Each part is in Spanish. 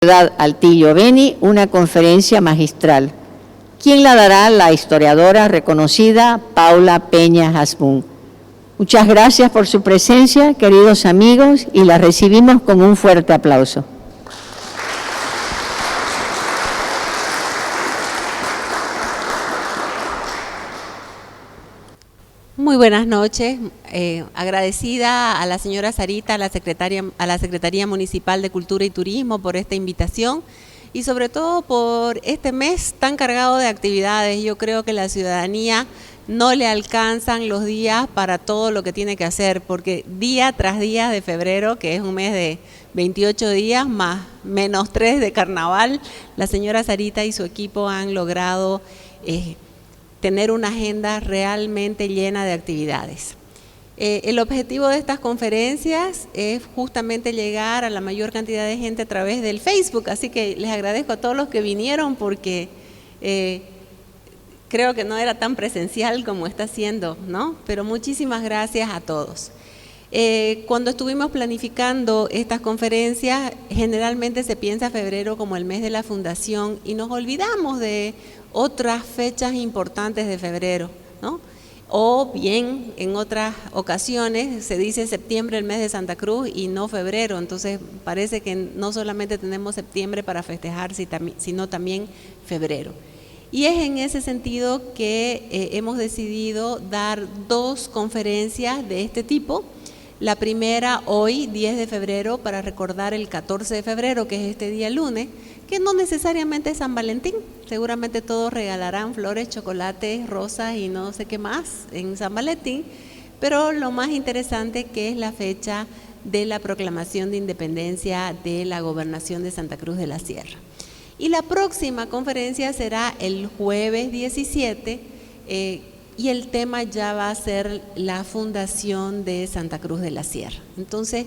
Altillo Beni una conferencia magistral. ¿Quién la dará? La historiadora reconocida Paula Peña Hasbún. Muchas gracias por su presencia, queridos amigos, y la recibimos con un fuerte aplauso. Muy buenas noches, agradecida a la señora Sarita, a la Secretaría Municipal de Cultura y Turismo por esta invitación y sobre todo por este mes tan cargado de actividades. Yo creo que la ciudadanía no le alcanzan los días para todo lo que tiene que hacer, porque día tras día de febrero, que es un mes de 28 días más menos 3 de carnaval, la señora Sarita y su equipo han logrado tener una agenda realmente llena de actividades. El objetivo de estas conferencias es justamente llegar a la mayor cantidad de gente a través del Facebook, así que les agradezco a todos los que vinieron porque creo que no era tan presencial como está siendo, ¿no? Pero muchísimas gracias a todos. Cuando estuvimos planificando estas conferencias, generalmente se piensa febrero como el mes de la fundación y nos olvidamos de otras fechas importantes de febrero, ¿no? O bien, en otras ocasiones se dice septiembre el mes de Santa Cruz y no febrero, entonces parece que no solamente tenemos septiembre para festejar, sino también febrero. Y es en ese sentido que hemos decidido dar dos conferencias de este tipo. La primera hoy, 10 de febrero, para recordar el 14 de febrero, que es este día lunes, que no necesariamente es San Valentín. Seguramente todos regalarán flores, chocolates, rosas y no sé qué más en San Valentín, pero lo más interesante que es la fecha de la proclamación de independencia de la Gobernación de Santa Cruz de la Sierra. Y la próxima conferencia será el jueves 17, y el tema ya va a ser la fundación de Santa Cruz de la Sierra. Entonces,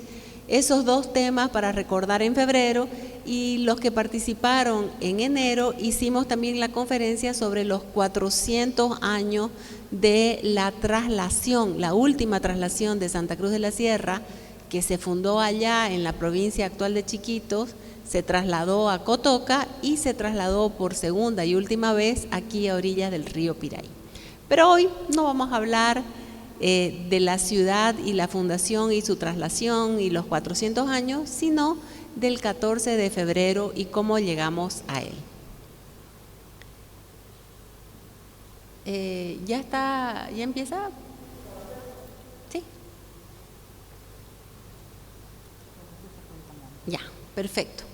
esos dos temas para recordar en febrero, y los que participaron en enero, hicimos también la conferencia sobre los 400 años de la traslación, la última traslación de Santa Cruz de la Sierra, que se fundó allá en la provincia actual de Chiquitos, se trasladó a Cotoca y se trasladó por segunda y última vez aquí a orillas del río Piray. Pero hoy no vamos a hablar de la ciudad y la fundación y su traslación y los 400 años, sino del 14 de febrero y cómo llegamos a él. ¿Ya empieza? ¿Sí? Ya, perfecto.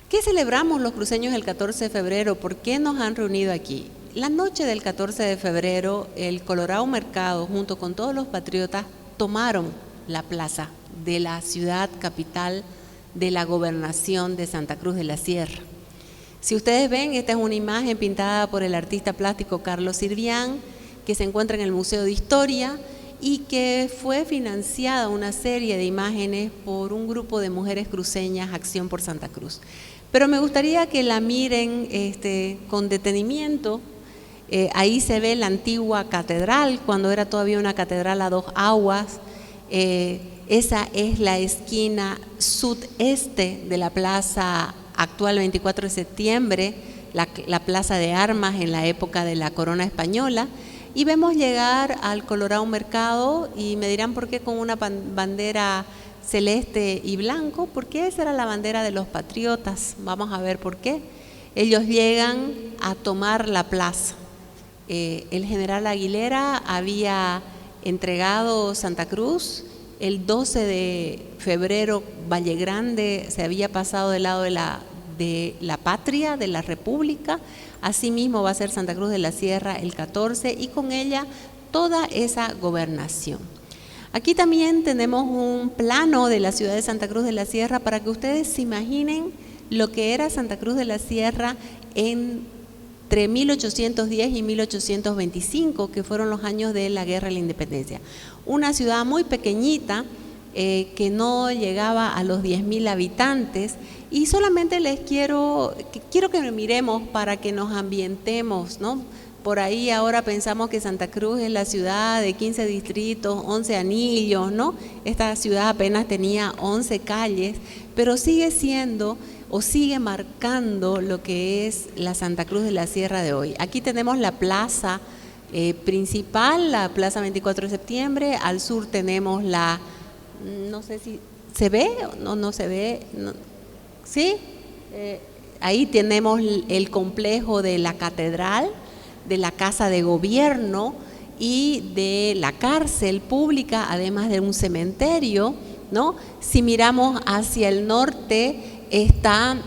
¿Qué celebramos los cruceños el 14 de febrero? ¿Por qué nos han reunido aquí? La noche del 14 de febrero, el Colorado Mercado, junto con todos los patriotas, tomaron la plaza de la ciudad capital de la gobernación de Santa Cruz de la Sierra. Si ustedes ven, esta es una imagen pintada por el artista plástico Carlos Sirvián, que se encuentra en el Museo de Historia y que fue financiada una serie de imágenes por un grupo de mujeres cruceñas, Acción por Santa Cruz. Pero me gustaría que la miren con detenimiento. Ahí se ve la antigua catedral, cuando era todavía una catedral a dos aguas. Esa es la esquina sudeste de la plaza actual 24 de septiembre, la plaza de armas en la época de la corona española. Y vemos llegar al Colorado Mercado y me dirán por qué con una bandera celeste y blanco, porque esa era la bandera de los patriotas. Vamos a ver por qué. Ellos llegan a tomar la plaza. El general Aguilera había entregado Santa Cruz, el 12 de febrero Valle Grande se había pasado del lado de la patria, de la república. Asimismo va a ser Santa Cruz de la Sierra el 14 y con ella toda esa gobernación. Aquí también tenemos un plano de la ciudad de Santa Cruz de la Sierra para que ustedes se imaginen lo que era Santa Cruz de la Sierra entre 1810 y 1825, que fueron los años de la Guerra de la Independencia. Una ciudad muy pequeñita que no llegaba a los 10.000 habitantes, y solamente quiero que miremos para que nos ambientemos, ¿no? por ahí ahora pensamos que Santa Cruz es la ciudad de 15 distritos, 11 anillos, ¿no? Esta ciudad apenas tenía 11 calles, pero sigue siendo o sigue marcando lo que es la Santa Cruz de la Sierra de hoy. Aquí tenemos la plaza principal, la plaza 24 de septiembre, al sur tenemos la, no sé si se ve o no se ve, no, ¿sí? Ahí tenemos el complejo de la catedral, de la casa de gobierno y de la cárcel pública, además de un cementerio, ¿no? Si miramos hacia el norte está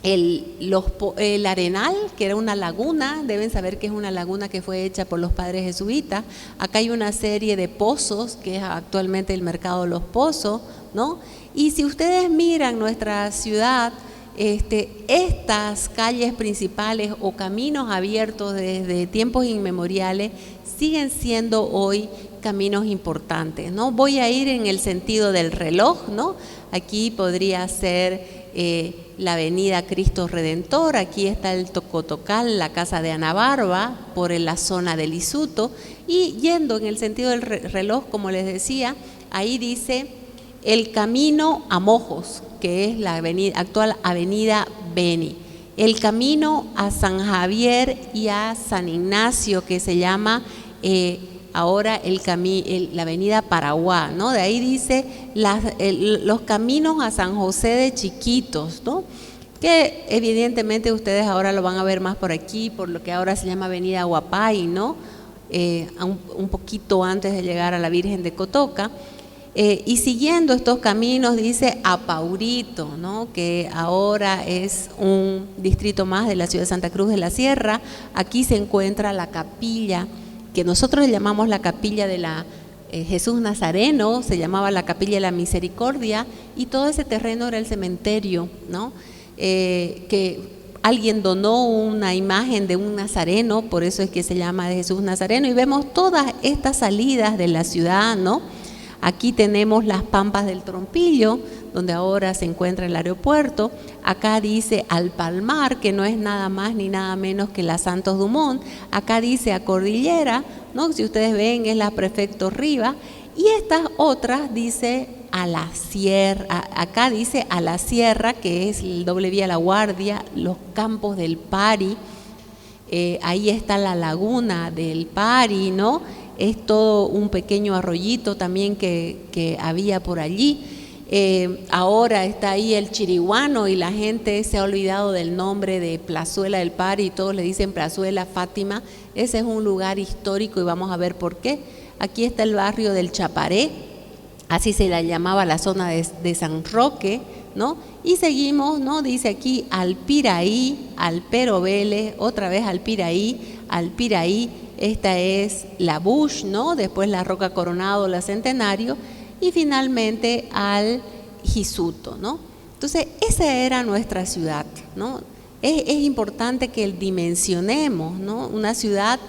el Arenal, que era una laguna. Deben saber que es una laguna que fue hecha por los padres jesuitas. Acá hay una serie de pozos, que es actualmente el mercado de los pozos, ¿no? Y si ustedes miran nuestra ciudad, estas calles principales o caminos abiertos desde tiempos inmemoriales siguen siendo hoy caminos importantes, ¿no? Voy a ir en el sentido del reloj, ¿no? Aquí podría ser la avenida Cristo Redentor, aquí está el Tocotocal, la casa de Ana Barba, por la zona del Isuto, y yendo en el sentido del reloj, como les decía, ahí dice el camino a Mojos, que es la actual avenida Beni, el camino a San Javier y a San Ignacio, que se llama ahora la avenida Paraguá, ¿no? De ahí dice los caminos a San José de Chiquitos, ¿no? Que evidentemente ustedes ahora lo van a ver más por aquí, por lo que ahora se llama avenida Huapay, ¿no? Un poquito antes de llegar a la Virgen de Cotoca. Y siguiendo estos caminos dice Apaurito, ¿no? Que ahora es un distrito más de la ciudad de Santa Cruz de la Sierra. Aquí se encuentra la capilla, que nosotros le llamamos la capilla de la Jesús Nazareno, se llamaba la capilla de la Misericordia, y todo ese terreno era el cementerio, ¿no? Que alguien donó una imagen de un nazareno, por eso es que se llama de Jesús Nazareno, y vemos todas estas salidas de la ciudad, ¿no? Aquí tenemos las Pampas del Trompillo, donde ahora se encuentra el aeropuerto. Acá dice Al Palmar, que no es nada más ni nada menos que la Santos Dumont. Acá dice a Cordillera, ¿no? Si ustedes ven es la Prefecto Rivas. Y estas otras dice a la Sierra, acá dice a la Sierra, que es el doble vía La Guardia, los Campos del Pari. Ahí está la laguna del Pari, ¿no? Es todo un pequeño arroyito también que había por allí. Ahora está ahí el Chiriguano y la gente se ha olvidado del nombre de Plazuela del Pari y todos le dicen Plazuela Fátima. Ese es un lugar histórico y vamos a ver por qué. Aquí está el barrio del Chaparé, así se la llamaba la zona de San Roque, ¿no? Y seguimos, ¿no? Dice aquí Alpiraí, Alpero Vélez, otra vez Alpiraí, esta es la Bush, ¿no? Después la Roca Coronado, la Centenario, y finalmente al Gisuto, ¿no? Entonces, esa era nuestra ciudad, ¿no? Es importante que dimensionemos, ¿no? Una ciudad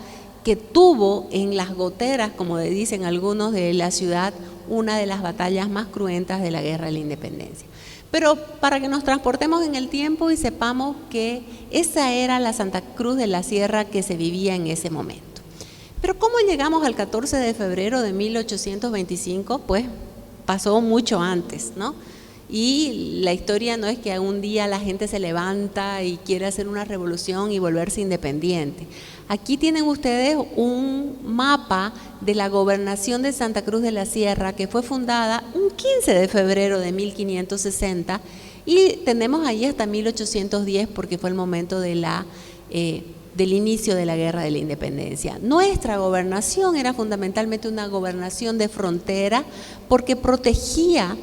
que tuvo en las goteras, como le dicen algunos de la ciudad, una de las batallas más cruentas de la Guerra de la Independencia. Pero para que nos transportemos en el tiempo y sepamos que esa era la Santa Cruz de la Sierra que se vivía en ese momento. Pero ¿cómo llegamos al 14 de febrero de 1825? Pues pasó mucho antes, ¿no? Y la historia no es que un día la gente se levanta y quiere hacer una revolución y volverse independiente. Aquí tienen ustedes un mapa de la gobernación de Santa Cruz de la Sierra, que fue fundada un 15 de febrero de 1560, y tenemos ahí hasta 1810 porque fue el momento del inicio de la Guerra de la Independencia. Nuestra gobernación era fundamentalmente una gobernación de frontera porque protegía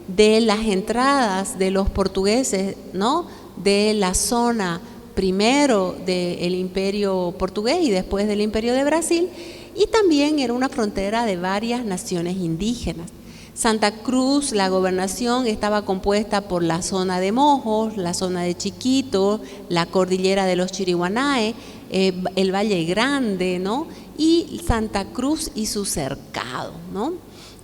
de las entradas de los portugueses, ¿no? De la zona primero del Imperio portugués y después del Imperio de Brasil, y también era una frontera de varias naciones indígenas. Santa Cruz, la gobernación estaba compuesta por la zona de Mojos, la zona de Chiquito, la cordillera de los Chiriguanae, el Valle Grande, ¿no? Y Santa Cruz y su cercado, ¿no?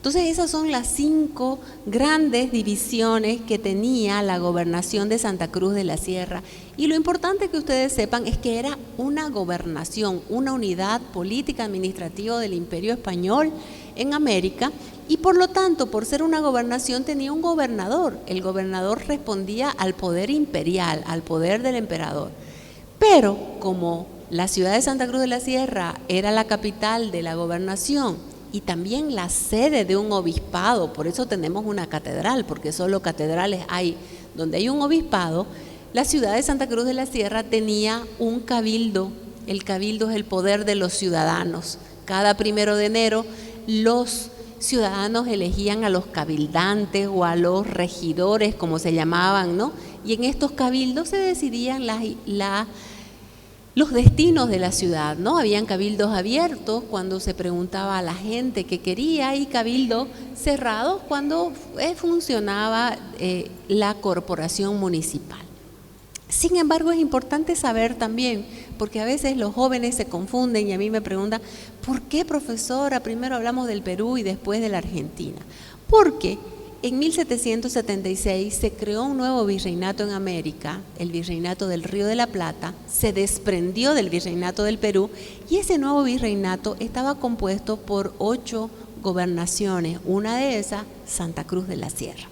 Entonces esas son las 5 grandes divisiones que tenía la gobernación de Santa Cruz de la Sierra. Y lo importante que ustedes sepan es que era una gobernación, una unidad política administrativa del Imperio Español en América, y por lo tanto, por ser una gobernación, tenía un gobernador. El gobernador respondía al poder imperial, al poder del emperador. Pero como la ciudad de Santa Cruz de la Sierra era la capital de la gobernación y también la sede de un obispado, por eso tenemos una catedral, porque solo catedrales hay donde hay un obispado, la ciudad de Santa Cruz de la Sierra tenía un cabildo. El cabildo es el poder de los ciudadanos. Cada 1 de enero los ciudadanos elegían a los cabildantes o a los regidores, como se llamaban, ¿no? Y en estos cabildos se decidían los destinos de la ciudad, ¿no? Habían cabildos abiertos cuando se preguntaba a la gente qué quería, y cabildos cerrados cuando funcionaba la corporación municipal. Sin embargo, es importante saber también, porque a veces los jóvenes se confunden y a mí me preguntan, ¿por qué, profesora, primero hablamos del Perú y después de la Argentina? Porque en 1776 se creó un nuevo virreinato en América, el virreinato del Río de la Plata, se desprendió del virreinato del Perú, y ese nuevo virreinato estaba compuesto por 8 gobernaciones, una de esas, Santa Cruz de la Sierra.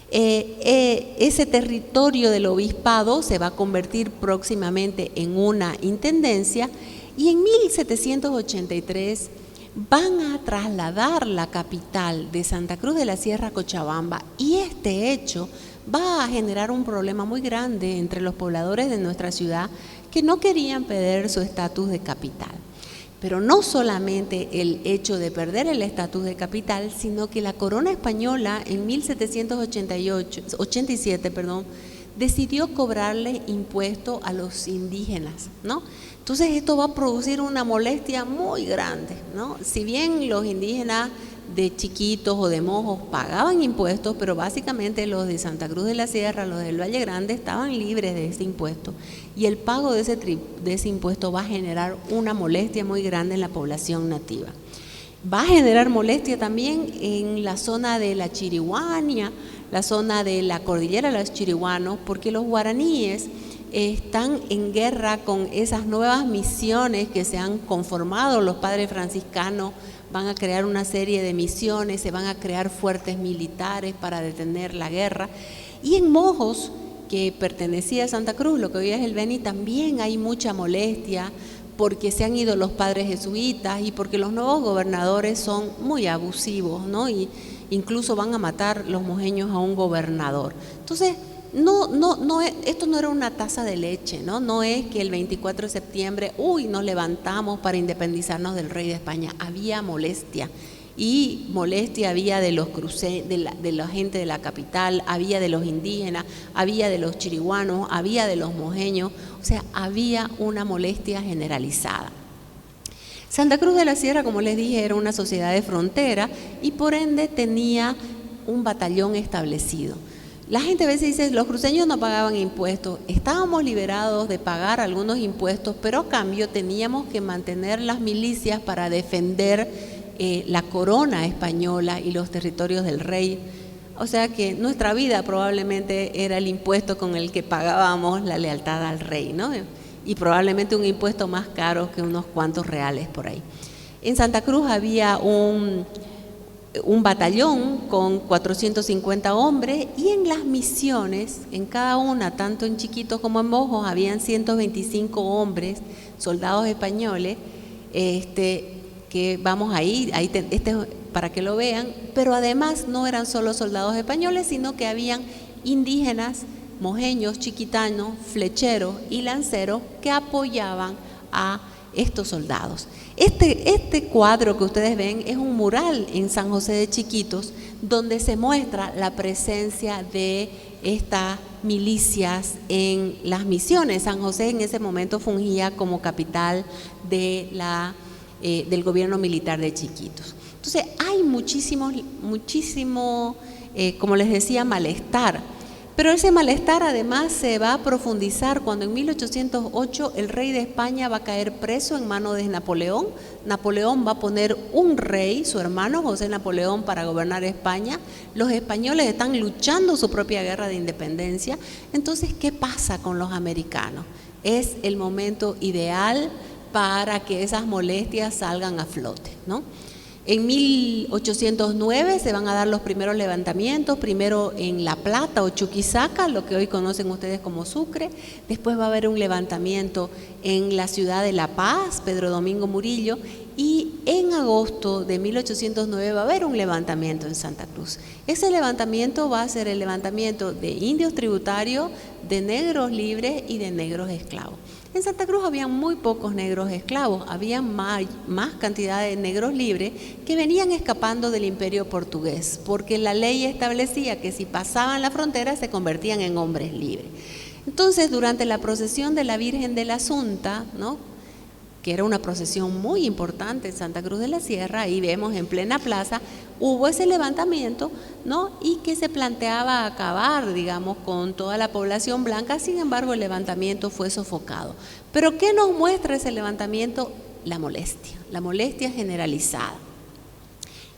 Ese territorio del obispado se va a convertir próximamente en una intendencia, y en 1783 van a trasladar la capital de Santa Cruz de la Sierra a Cochabamba, y este hecho va a generar un problema muy grande entre los pobladores de nuestra ciudad que no querían perder su estatus de capital. Pero no solamente el hecho de perder el estatus de capital, sino que la corona española en 1787 decidió cobrarle impuesto a los indígenas, ¿no? Entonces esto va a producir una molestia muy grande, ¿no? Si bien los indígenas de Chiquitos o de Mojos pagaban impuestos, pero básicamente los de Santa Cruz de la Sierra, los del Valle Grande, estaban libres de ese impuesto, y el pago de ese impuesto va a generar una molestia muy grande en la población nativa. Va a generar molestia también en la zona de la Chiriguania, la zona de la cordillera de los chiriguanos, porque los guaraníes están en guerra con esas nuevas misiones que se han conformado. Los padres franciscanos van a crear una serie de misiones, se van a crear fuertes militares para detener la guerra. Y en Mojos, que pertenecía a Santa Cruz, lo que hoy es el Beni, también hay mucha molestia porque se han ido los padres jesuitas y porque los nuevos gobernadores son muy abusivos, ¿no? Y incluso van a matar los mojeños a un gobernador. Entonces, esto no era una taza de leche, ¿no? No es que el 24 de septiembre, nos levantamos para independizarnos del rey de España. Había molestia, y molestia había de los de la gente de la capital, había de los indígenas, había de los chiriguanos, había de los mojeños, o sea, había una molestia generalizada. Santa Cruz de la Sierra, como les dije, era una sociedad de frontera y por ende tenía un batallón establecido. La gente a veces dice, los cruceños no pagaban impuestos. Estábamos liberados de pagar algunos impuestos, pero a cambio teníamos que mantener las milicias para defender la corona española y los territorios del rey. O sea que nuestra vida probablemente era el impuesto con el que pagábamos la lealtad al rey, ¿no? Y probablemente un impuesto más caro que unos cuantos reales por ahí. En Santa Cruz había un batallón con 450 hombres, y en las misiones, en cada una, tanto en Chiquitos como en Mojos, habían 125 hombres, soldados españoles, que vamos ahí para que lo vean, pero además no eran solo soldados españoles, sino que habían indígenas, mojeños, chiquitanos, flecheros y lanceros que apoyaban a estos soldados. Este cuadro que ustedes ven es un mural en San José de Chiquitos, donde se muestra la presencia de estas milicias en las misiones. San José en ese momento fungía como capital del gobierno militar de Chiquitos. Entonces hay muchísimo, como les decía, malestar. Pero ese malestar además se va a profundizar cuando en 1808 el rey de España va a caer preso en manos de Napoleón. Napoleón va a poner un rey, su hermano José Napoleón, para gobernar España. Los españoles están luchando su propia guerra de independencia. Entonces, ¿qué pasa con los americanos? Es el momento ideal para que esas molestias salgan a flote, ¿no? En 1809 se van a dar los primeros levantamientos, primero en La Plata o Chuquisaca, lo que hoy conocen ustedes como Sucre. Después va a haber un levantamiento en la ciudad de La Paz, Pedro Domingo Murillo, y en agosto de 1809 va a haber un levantamiento en Santa Cruz. Ese levantamiento va a ser el levantamiento de indios tributarios, de negros libres y de negros esclavos. En Santa Cruz había muy pocos negros esclavos, había más cantidad de negros libres que venían escapando del imperio portugués, porque la ley establecía que si pasaban la frontera se convertían en hombres libres. Entonces, durante la procesión de la Virgen de la Asunta, ¿no?, que era una procesión muy importante en Santa Cruz de la Sierra, ahí vemos en plena plaza, hubo ese levantamiento, ¿no?, y que se planteaba acabar, digamos, con toda la población blanca. Sin embargo, el levantamiento fue sofocado. ¿Pero qué nos muestra ese levantamiento? La molestia generalizada.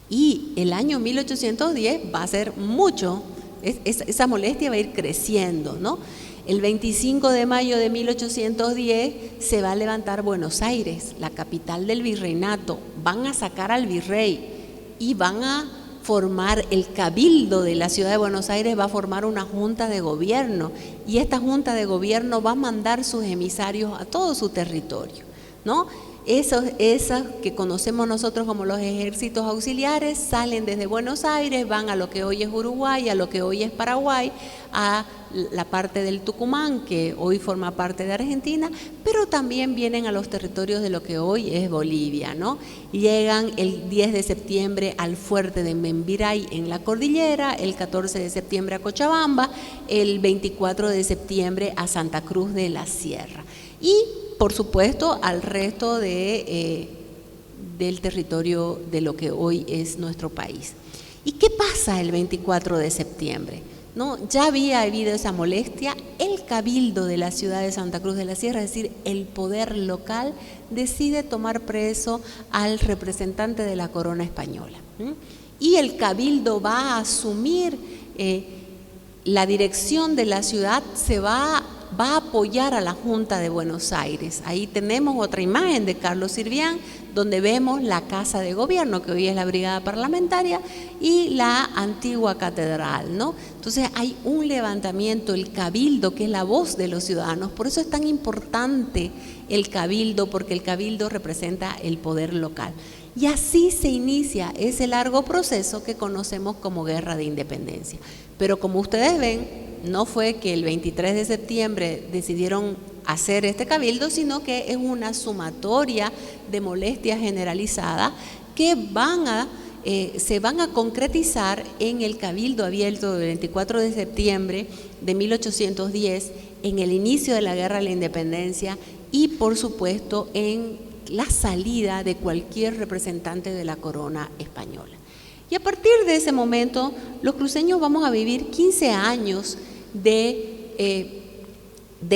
Y el año 1810 va a ser mucho, esa molestia va a ir creciendo, ¿no? El 25 de mayo de 1810 se va a levantar Buenos Aires, la capital del virreinato. Van a sacar al virrey y van a formar el cabildo de la ciudad de Buenos Aires, va a formar una junta de gobierno, y esta junta de gobierno va a mandar sus emisarios a todo su territorio, ¿no? Esos que conocemos nosotros como los ejércitos auxiliares salen desde Buenos Aires, van a lo que hoy es Uruguay, a lo que hoy es Paraguay, a la parte del Tucumán, que hoy forma parte de Argentina, pero también vienen a los territorios de lo que hoy es Bolivia, ¿no? Llegan el 10 de septiembre al fuerte de Membiray en la cordillera, el 14 de septiembre a Cochabamba, el 24 de septiembre a Santa Cruz de la Sierra. Y por supuesto al resto del territorio de lo que hoy es nuestro país. ¿Y qué pasa el 24 de septiembre? ¿No? Ya había habido esa molestia. El cabildo de la ciudad de Santa Cruz de la Sierra, es decir, el poder local, decide tomar preso al representante de la corona española. Y el cabildo va a asumir la dirección de la ciudad, va a apoyar a la Junta de Buenos Aires. Ahí tenemos otra imagen de Carlos Sirvián, donde vemos la Casa de Gobierno, que hoy es la Brigada Parlamentaria, y la antigua catedral, ¿no? Entonces hay un levantamiento, el cabildo, que es la voz de los ciudadanos. Por eso es tan importante el cabildo, porque el cabildo representa el poder local. Y así se inicia ese largo proceso que conocemos como Guerra de Independencia. Pero como ustedes ven, no fue que el 23 de septiembre decidieron hacer este cabildo, sino que es una sumatoria de molestias generalizadas que se van a concretizar en el cabildo abierto del 24 de septiembre de 1810, en el inicio de la Guerra de la Independencia y, por supuesto, en la salida de cualquier representante de la corona española. Y a partir de ese momento, los cruceños vamos a vivir 15 años de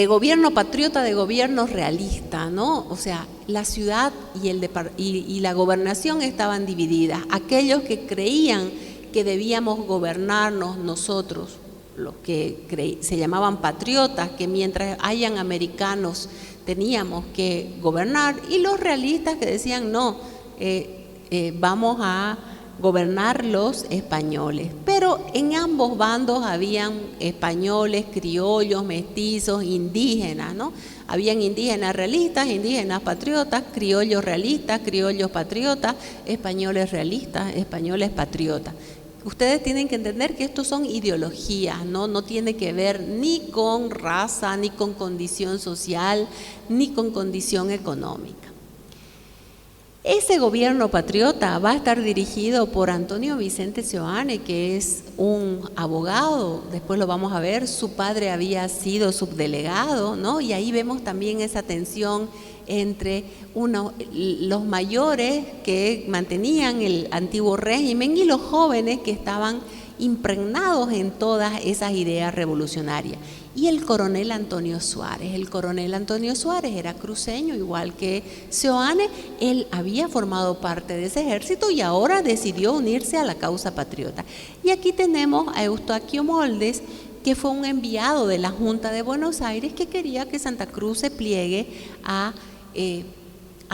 gobierno patriota, de gobierno realista, ¿no? O sea, la ciudad y la gobernación estaban divididas. Aquellos que creían que debíamos gobernarnos nosotros, los que se llamaban patriotas, que mientras hayan americanos teníamos que gobernar, y los realistas que decían no, vamos a gobernar los españoles. Pero en ambos bandos habían españoles, criollos, mestizos, indígenas, ¿no? Habían indígenas realistas, indígenas patriotas, criollos realistas, criollos patriotas, españoles realistas, españoles patriotas. Ustedes tienen que entender que estos son ideologías, no tiene que ver ni con raza, ni con condición social, ni con condición económica. Ese gobierno patriota va a estar dirigido por Antonio Vicente Seoane, que es un abogado, después lo vamos a ver, su padre había sido subdelegado, ¿no? Y ahí vemos también esa tensión entre los mayores que mantenían el antiguo régimen y los jóvenes que estaban impregnados en todas esas ideas revolucionarias. Y el coronel Antonio Suárez. El coronel Antonio Suárez era cruceño, igual que Seoane. Él había formado parte de ese ejército y ahora decidió unirse a la causa patriota. Y aquí tenemos a Eustaquio Moldes, que fue un enviado de la Junta de Buenos Aires que quería que Santa Cruz se pliegue a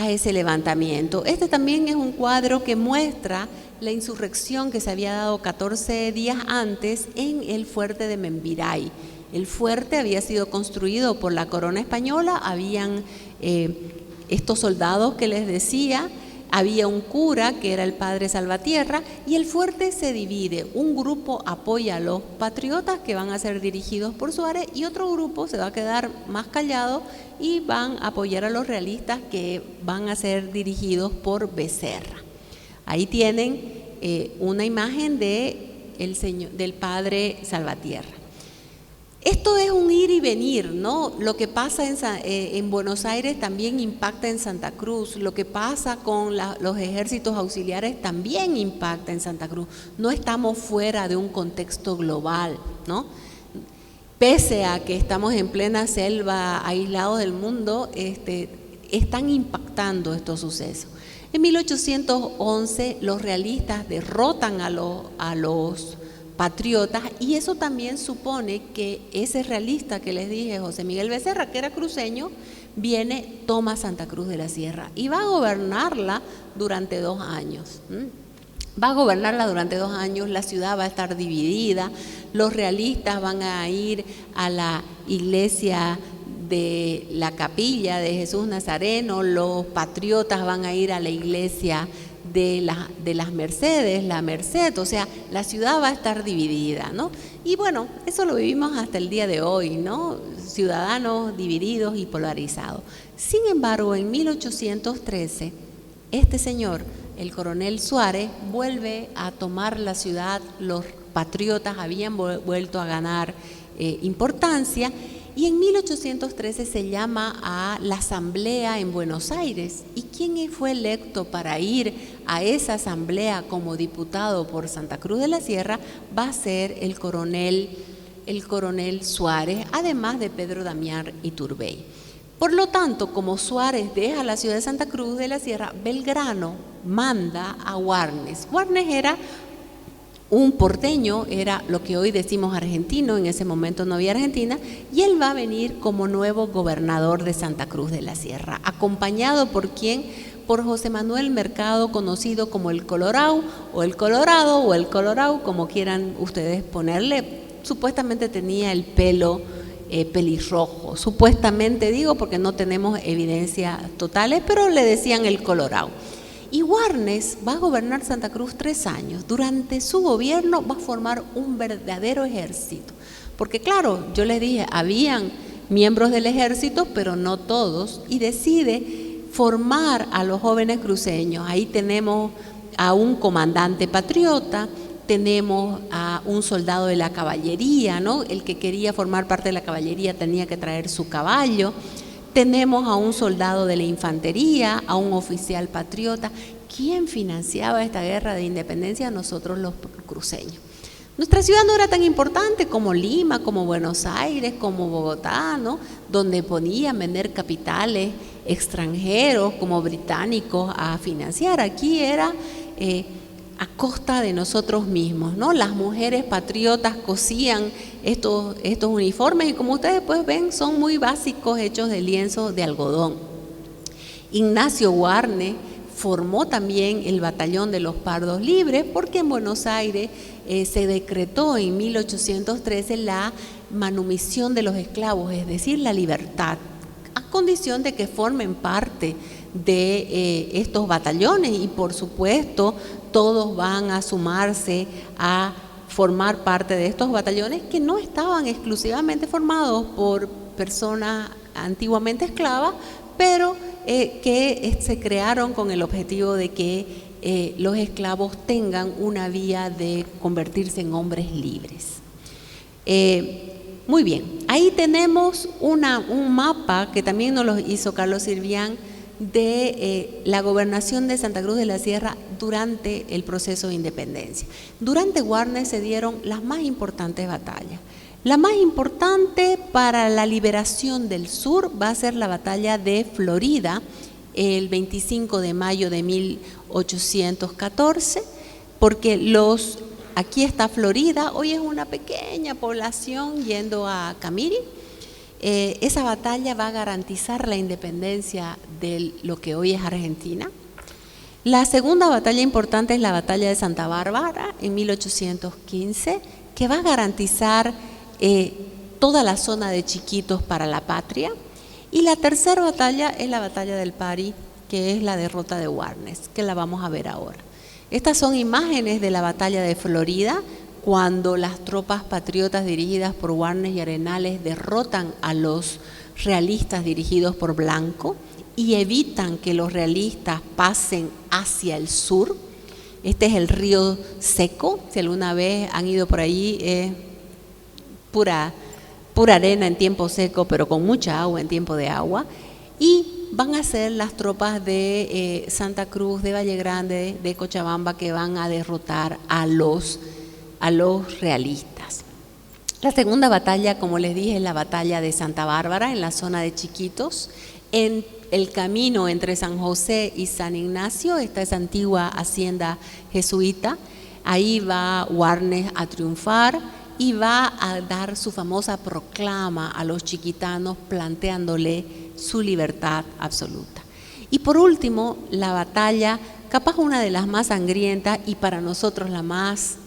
ese levantamiento. Este también es un cuadro que muestra la insurrección que se había dado 14 días antes en el fuerte de Membiray. El fuerte había sido construido por la corona española, habían estos soldados que les decía, había un cura que era el padre Salvatierra y el fuerte se divide. Un grupo apoya a los patriotas que van a ser dirigidos por Suárez y otro grupo se va a quedar más callado y van a apoyar a los realistas que van a ser dirigidos por Becerra. Ahí tienen una imagen del padre Salvatierra. Esto es un ir y venir, ¿no? Lo que pasa en Buenos Aires también impacta en Santa Cruz, lo que pasa con los ejércitos auxiliares también impacta en Santa Cruz. No estamos fuera de un contexto global, ¿no? Pese a que estamos en plena selva, aislados del mundo, están impactando estos sucesos. En 1811 los realistas derrotan a los patriotas y eso también supone que ese realista que les dije, José Miguel Becerra, que era cruceño, viene, toma Santa Cruz de la Sierra y va a gobernarla durante 2 años. Va a gobernarla durante 2 años, la ciudad va a estar dividida, los realistas van a ir a la iglesia de la Capilla de Jesús Nazareno, los patriotas van a ir a la iglesia de las Mercedes, la Merced, o sea, la ciudad va a estar dividida, ¿no? Y bueno, eso lo vivimos hasta el día de hoy, ¿no? Ciudadanos divididos y polarizados. Sin embargo, en 1813, este señor, el coronel Suárez, vuelve a tomar la ciudad, los patriotas habían vuelto a ganar importancia, y en 1813 se llama a la asamblea en Buenos Aires. ¿Y quién fue electo para ir a esa asamblea como diputado por Santa Cruz de la Sierra? Va a ser el coronel Suárez, además de Pedro Damián Iturbey. Por lo tanto, como Suárez deja la ciudad de Santa Cruz de la Sierra, Belgrano manda a Warnes. Warnes era un porteño, era lo que hoy decimos argentino, en ese momento no había Argentina, y él va a venir como nuevo gobernador de Santa Cruz de la Sierra, acompañado por ¿quién? Por José Manuel Mercado, conocido como el Colorao, o el Colorado, o el Colorao, como quieran ustedes ponerle. Supuestamente tenía el pelo pelirrojo, supuestamente digo porque no tenemos evidencias totales, pero le decían el Colorao. Y Warnes va a gobernar Santa Cruz 3 años. Durante su gobierno va a formar un verdadero ejército. Porque claro, yo les dije, habían miembros del ejército, pero no todos, y decide formar a los jóvenes cruceños. Ahí tenemos a un comandante patriota, tenemos a un soldado de la caballería, ¿no? El que quería formar parte de la caballería tenía que traer su caballo. Tenemos a un soldado de la infantería, a un oficial patriota. ¿Quién financiaba esta guerra de independencia? Nosotros los cruceños. Nuestra ciudad no era tan importante como Lima, como Buenos Aires, como Bogotá, ¿no? Donde podían vender capitales extranjeros como británicos a financiar. Aquí era a costa de nosotros mismos, ¿no? Las mujeres patriotas cosían estos uniformes y como ustedes pues ven son muy básicos, hechos de lienzo de algodón. Ignacio Warnes formó también el batallón de los Pardos Libres porque en Buenos Aires se decretó en 1813 la manumisión de los esclavos, es decir, la libertad, a condición de que formen parte de estos batallones y por supuesto todos van a sumarse a formar parte de estos batallones que no estaban exclusivamente formados por personas antiguamente esclavas, pero que se crearon con el objetivo de que los esclavos tengan una vía de convertirse en hombres libres. Muy bien, ahí tenemos un mapa que también nos lo hizo Carlos Sirvián de la gobernación de Santa Cruz de la Sierra durante el proceso de independencia. Durante Warnes se dieron las más importantes batallas. La más importante para la liberación del sur va a ser la batalla de Florida, el 25 de mayo de 1814, porque aquí está Florida, hoy es una pequeña población yendo a Camiri. Esa batalla va a garantizar la independencia de lo que hoy es Argentina. La segunda batalla importante es la batalla de Santa Bárbara en 1815, que va a garantizar toda la zona de Chiquitos para la patria. Y la tercera batalla es la batalla del Pari, que es la derrota de Warnes, que la vamos a ver ahora. Estas son imágenes de la batalla de Florida, cuando las tropas patriotas dirigidas por Warnes y Arenales derrotan a los realistas dirigidos por Blanco y evitan que los realistas pasen hacia el sur. Este es el río Seco, si alguna vez han ido por allí, pura arena en tiempo seco, pero con mucha agua en tiempo de agua. Y van a ser las tropas de Santa Cruz, de Valle Grande, de Cochabamba, que van a derrotar a los realistas. La segunda batalla, como les dije, es la batalla de Santa Bárbara en la zona de Chiquitos. En el camino entre San José y San Ignacio está esa antigua hacienda jesuita. Ahí va Warnes a triunfar y va a dar su famosa proclama a los chiquitanos, planteándole su libertad absoluta. Y por último, la batalla, capaz una de las más sangrientas y para nosotros la más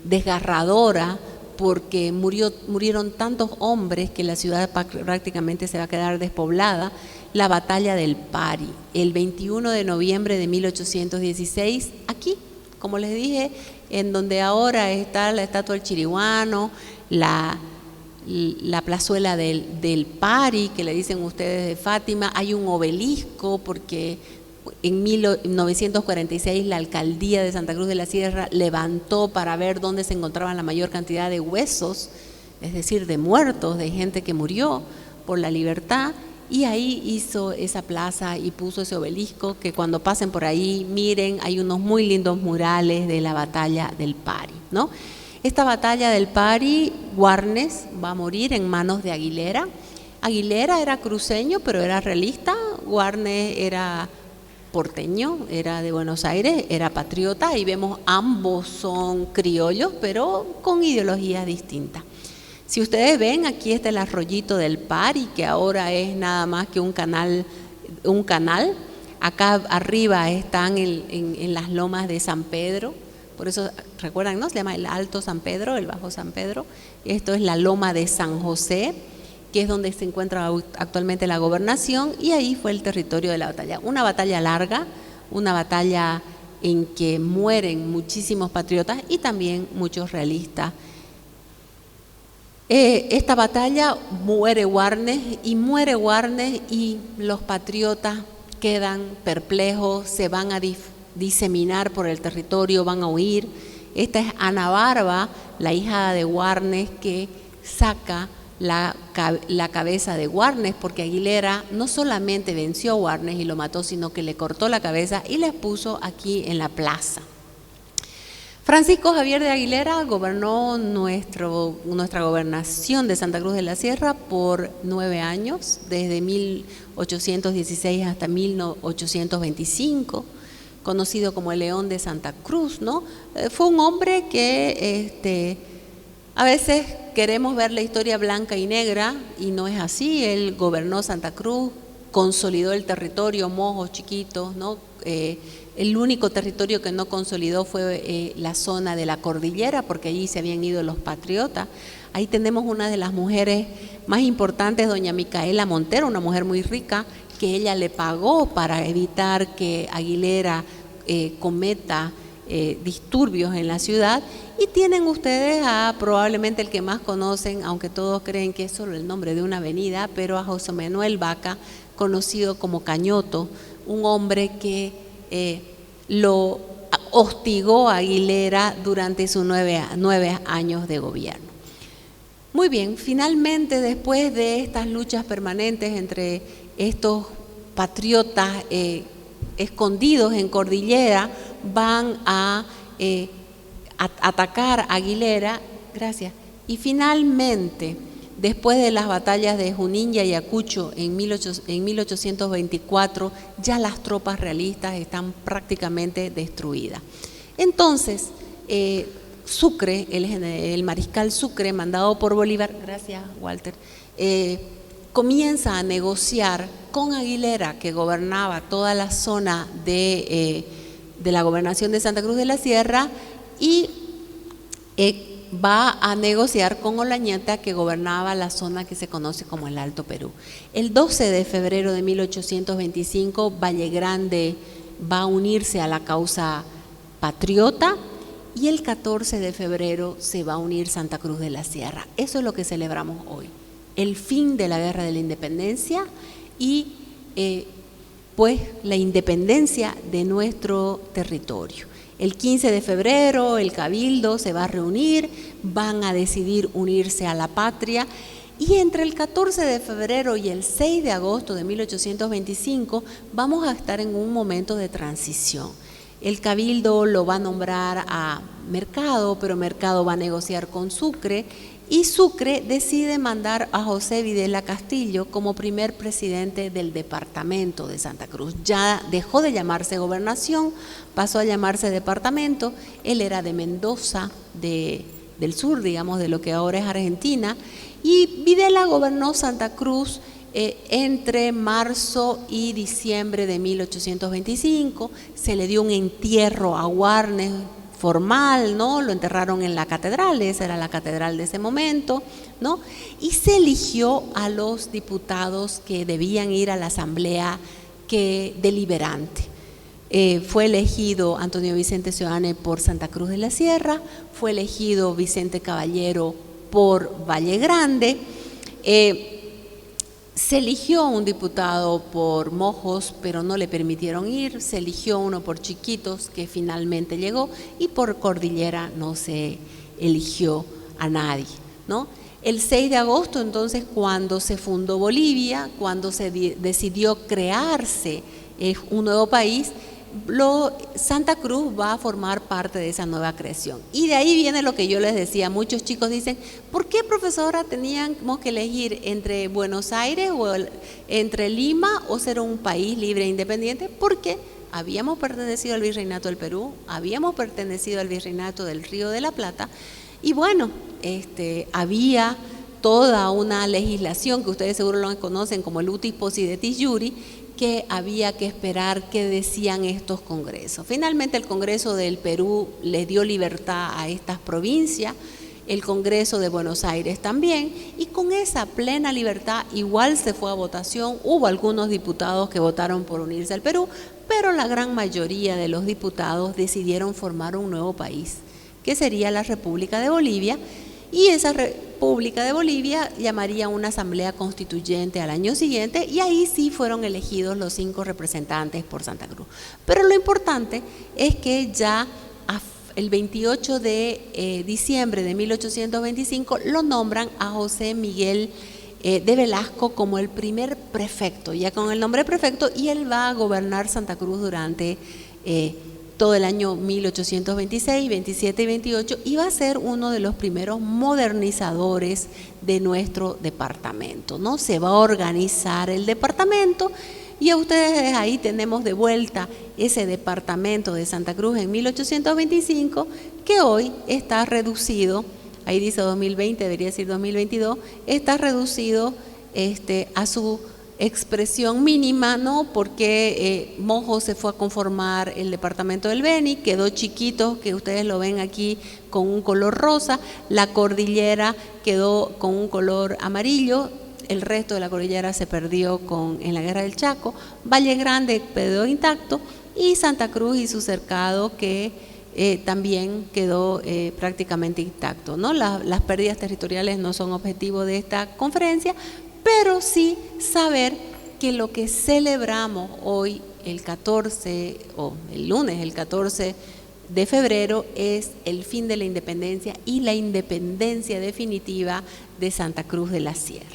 desgarradora, porque murieron tantos hombres que la ciudad prácticamente se va a quedar despoblada, la batalla del Pari, el 21 de noviembre de 1816, aquí, como les dije, en donde ahora está la estatua del Chiriguano, la plazuela del Pari, que le dicen ustedes de Fátima, hay un obelisco porque en 1946 la alcaldía de Santa Cruz de la Sierra levantó para ver dónde se encontraban la mayor cantidad de huesos, es decir, de muertos, de gente que murió por la libertad, y ahí hizo esa plaza y puso ese obelisco que cuando pasen por ahí, miren, hay unos muy lindos murales de la batalla del Pari, ¿no? Esta batalla del Pari, Warnes va a morir en manos de Aguilera. Aguilera era cruceño, pero era realista. Warnes era porteño, era de Buenos Aires, era patriota, y vemos ambos son criollos, pero con ideologías distintas. Si ustedes ven, aquí está el arroyito del Pari, que ahora es nada más que un canal. Acá arriba están en las lomas de San Pedro, por eso, recuerdan, ¿no? Se llama el Alto San Pedro, el Bajo San Pedro. Esto es la loma de San José, que es donde se encuentra actualmente la gobernación, y ahí fue el territorio de la batalla. Una batalla larga, una batalla en que mueren muchísimos patriotas y también muchos realistas. Esta batalla muere Warnes y los patriotas quedan perplejos, se van a diseminar por el territorio, van a huir. Esta es Ana Barba, la hija de Warnes, que saca la cabeza de Warnes, porque Aguilera no solamente venció a Warnes y lo mató, sino que le cortó la cabeza y la puso aquí en la plaza. Francisco Javier de Aguilera gobernó nuestra gobernación de Santa Cruz de la Sierra por 9 años, desde 1816 hasta 1825, conocido como el León de Santa Cruz, ¿no? Fue un hombre que a veces queremos ver la historia blanca y negra y no es así. Él gobernó Santa Cruz, consolidó el territorio, Mojos, Chiquitos, ¿no? El único territorio que no consolidó fue la zona de la cordillera, porque allí se habían ido los patriotas. Ahí tenemos una de las mujeres más importantes, doña Micaela Montero, una mujer muy rica, que ella le pagó para evitar que Aguilera cometa disturbios en la ciudad. Y tienen ustedes probablemente el que más conocen, aunque todos creen que es solo el nombre de una avenida, pero a José Manuel Vaca, conocido como Cañoto, un hombre que lo hostigó a Aguilera durante sus 9 años de gobierno. Muy bien, finalmente, después de estas luchas permanentes entre estos patriotas escondidos en Cordillera van a atacar a Aguilera. Gracias. Y finalmente, después de las batallas de Junín y Ayacucho en 1824, ya las tropas realistas están prácticamente destruidas. Entonces, Sucre, el mariscal Sucre, mandado por Bolívar, gracias Walter, comienza a negociar con Aguilera, que gobernaba toda la zona de la gobernación de Santa Cruz de la Sierra, y va a negociar con Olañeta, que gobernaba la zona que se conoce como el Alto Perú. El 12 de febrero de 1825, Valle Grande va a unirse a la causa patriota, y el 14 de febrero se va a unir Santa Cruz de la Sierra. Eso es lo que celebramos hoy, el fin de la Guerra de la Independencia y pues la independencia de nuestro territorio. El 15 de febrero el Cabildo se va a reunir, van a decidir unirse a la patria, y entre el 14 de febrero y el 6 de agosto de 1825 vamos a estar en un momento de transición. El Cabildo lo va a nombrar a Mercado, pero Mercado va a negociar con Sucre, y Sucre decide mandar a José Videla Castillo como primer presidente del departamento de Santa Cruz. Ya dejó de llamarse gobernación, pasó a llamarse departamento. Él era de Mendoza, del sur, digamos, de lo que ahora es Argentina, y Videla gobernó Santa Cruz entre marzo y diciembre de 1825. Se le dio un entierro a Warnes formal, ¿no? Lo enterraron en la catedral, esa era la catedral de ese momento, ¿no? Y se eligió a los diputados que debían ir a la asamblea deliberante. Fue elegido Antonio Vicente Seoane por Santa Cruz de la Sierra, fue elegido Vicente Caballero por Valle Grande, se eligió un diputado por Mojos, pero no le permitieron ir. Se eligió uno por Chiquitos, que finalmente llegó, y por Cordillera no se eligió a nadie, ¿no? El 6 de agosto, entonces, cuando se fundó Bolivia, cuando se decidió crearse un nuevo país, Santa Cruz va a formar parte de esa nueva creación. Y de ahí viene lo que yo les decía. Muchos chicos dicen, ¿por qué, profesora, teníamos que elegir entre Buenos Aires o entre Lima o ser un país libre e independiente? Porque habíamos pertenecido al Virreinato del Perú, habíamos pertenecido al Virreinato del Río de la Plata, y bueno, había toda una legislación que ustedes seguro lo conocen como el utis possidetis iuri, que había que esperar qué decían estos congresos. Finalmente el Congreso del Perú le dio libertad a estas provincias, el Congreso de Buenos Aires también, y con esa plena libertad igual se fue a votación. Hubo algunos diputados que votaron por unirse al Perú, pero la gran mayoría de los diputados decidieron formar un nuevo país, que sería la República de Bolivia, y esa República de Bolivia llamaría una asamblea constituyente al año siguiente, y ahí sí fueron elegidos los 5 representantes por Santa Cruz. Pero lo importante es que ya el 28 de diciembre de 1825 lo nombran a José Miguel de Velasco como el primer prefecto, ya con el nombre prefecto, y él va a gobernar Santa Cruz durante todo el año 1826, 27 y 28, y va a ser uno de los primeros modernizadores de nuestro departamento, ¿no? Se va a organizar el departamento, y a ustedes ahí tenemos de vuelta ese departamento de Santa Cruz en 1825, que hoy está reducido, ahí dice 2020, debería decir 2022, está reducido a su expresión mínima, ¿no? Porque Mojos se fue a conformar el departamento del Beni, quedó Chiquitos, que ustedes lo ven aquí con un color rosa, la Cordillera quedó con un color amarillo, el resto de la cordillera se perdió en la Guerra del Chaco, Valle Grande quedó intacto, y Santa Cruz y su cercado que también quedó prácticamente intacto, ¿no? Las pérdidas territoriales no son objetivo de esta conferencia, pero sí saber que lo que celebramos hoy, el 14, o el lunes, el 14 de febrero, es el fin de la independencia y la independencia definitiva de Santa Cruz de la Sierra.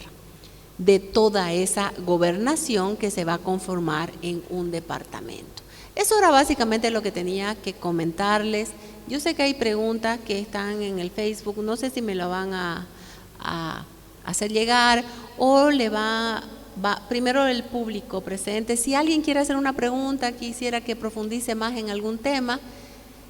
de toda esa gobernación que se va a conformar en un departamento. Eso era básicamente lo que tenía que comentarles. Yo sé que hay preguntas que están en el Facebook, no sé si me lo van a hacer llegar o le va primero el público presente. Si alguien quiere hacer una pregunta, quisiera que profundice más en algún tema,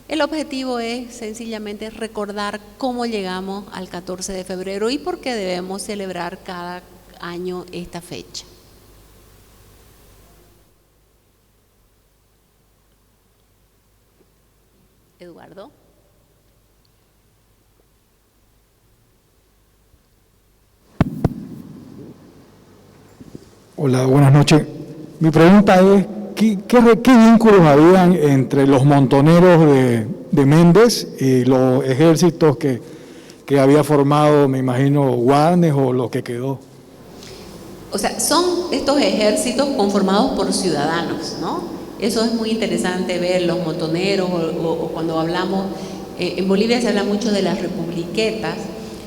el objetivo es sencillamente recordar cómo llegamos al 14 de febrero y por qué debemos celebrar cada año esta fecha. Eduardo. Hola, buenas noches. Mi pregunta es, ¿qué vínculos habían entre los montoneros de Méndez y los ejércitos que había formado, me imagino, Warnes o lo que quedó? O sea, son estos ejércitos conformados por ciudadanos, ¿no? Eso es muy interesante ver los montoneros o cuando hablamos, en Bolivia se habla mucho de las republiquetas.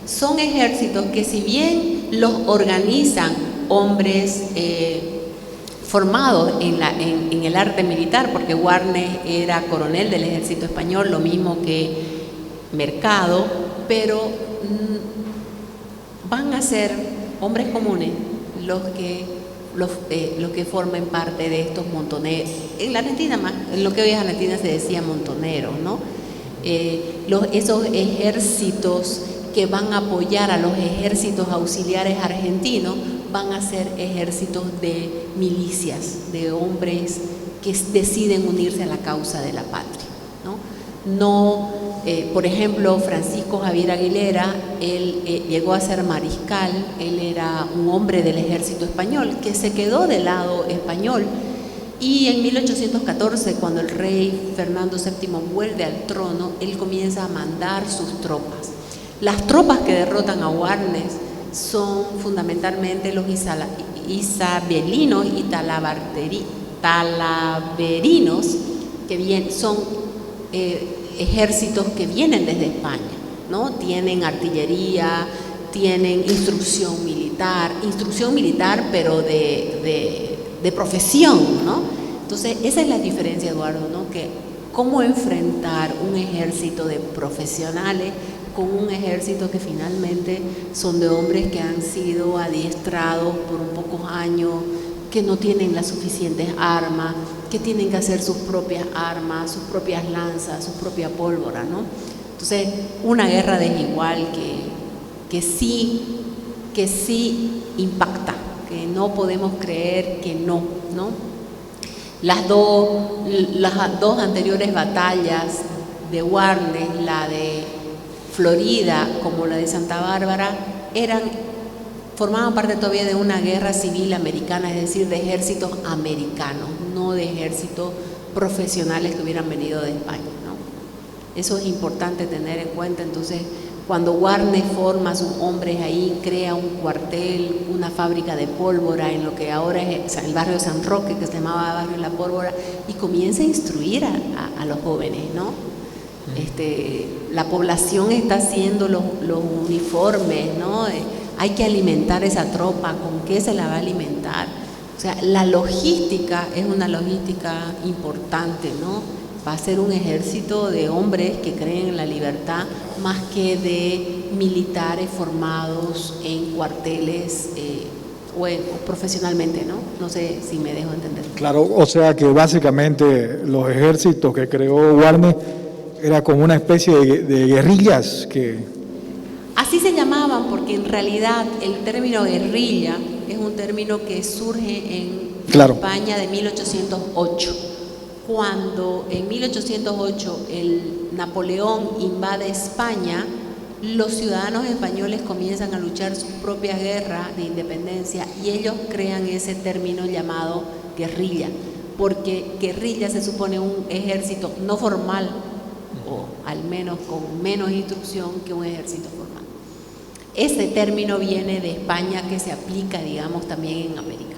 Son ejércitos que si bien los organizan hombres formados en el arte militar, porque Warnes era coronel del ejército español, lo mismo que Mercado, pero van a ser hombres comunes los que formen parte de estos montoneros. En la Argentina, más, en lo que hoy es Argentina se decía montoneros, ¿no? Esos ejércitos que van a apoyar a los ejércitos auxiliares argentinos van a ser ejércitos de milicias, de hombres que deciden unirse a la causa de la patria, ¿no? Por ejemplo, Francisco Javier Aguilera, él llegó a ser mariscal, él era un hombre del ejército español que se quedó del lado español y en 1814, cuando el rey Fernando VII vuelve al trono, él comienza a mandar sus tropas. Las tropas que derrotan a Warnes son fundamentalmente los isabelinos y talaverinos, que son ejércitos que vienen desde España, ¿no? Tienen artillería, tienen instrucción militar, pero de profesión, ¿no? Entonces, esa es la diferencia, Eduardo, ¿no? Que cómo enfrentar un ejército de profesionales con un ejército que finalmente son de hombres que han sido adiestrados por un pocos años, que no tienen las suficientes armas, que tienen que hacer sus propias armas, sus propias lanzas, su propia pólvora, ¿no? Entonces, una guerra desigual que sí impacta, que no podemos creer que no. Las dos anteriores batallas de Warnes, la de Florida como la de Santa Bárbara, formaban parte todavía de una guerra civil americana, es decir, de ejércitos americanos, no de ejércitos profesionales que hubieran venido de España, ¿no? Eso es importante tener en cuenta. Entonces, cuando Warnes forma a sus hombres ahí, crea un cuartel, una fábrica de pólvora en lo que ahora es el barrio de San Roque, que se llamaba Barrio La Pólvora, y comienza a instruir a los jóvenes, ¿no? La población está haciendo los uniformes, ¿no? Hay que alimentar esa tropa, ¿con qué se la va a alimentar? O sea, la logística es una logística importante, ¿no? Va a ser un ejército de hombres que creen en la libertad más que de militares formados en cuarteles o profesionalmente, ¿no? No sé si me dejo entender. Claro, o sea que básicamente los ejércitos que creó Warnes era como una especie de guerrillas que... Así se llamaban porque en realidad el término guerrilla es un término que surge en España de 1808. Cuando en 1808 el Napoleón invade España, los ciudadanos españoles comienzan a luchar sus propias guerras de independencia y ellos crean ese término llamado guerrilla, porque guerrilla se supone un ejército no formal o al menos con menos instrucción que un ejército formal. Ese término viene de España, que se aplica, digamos, también en América.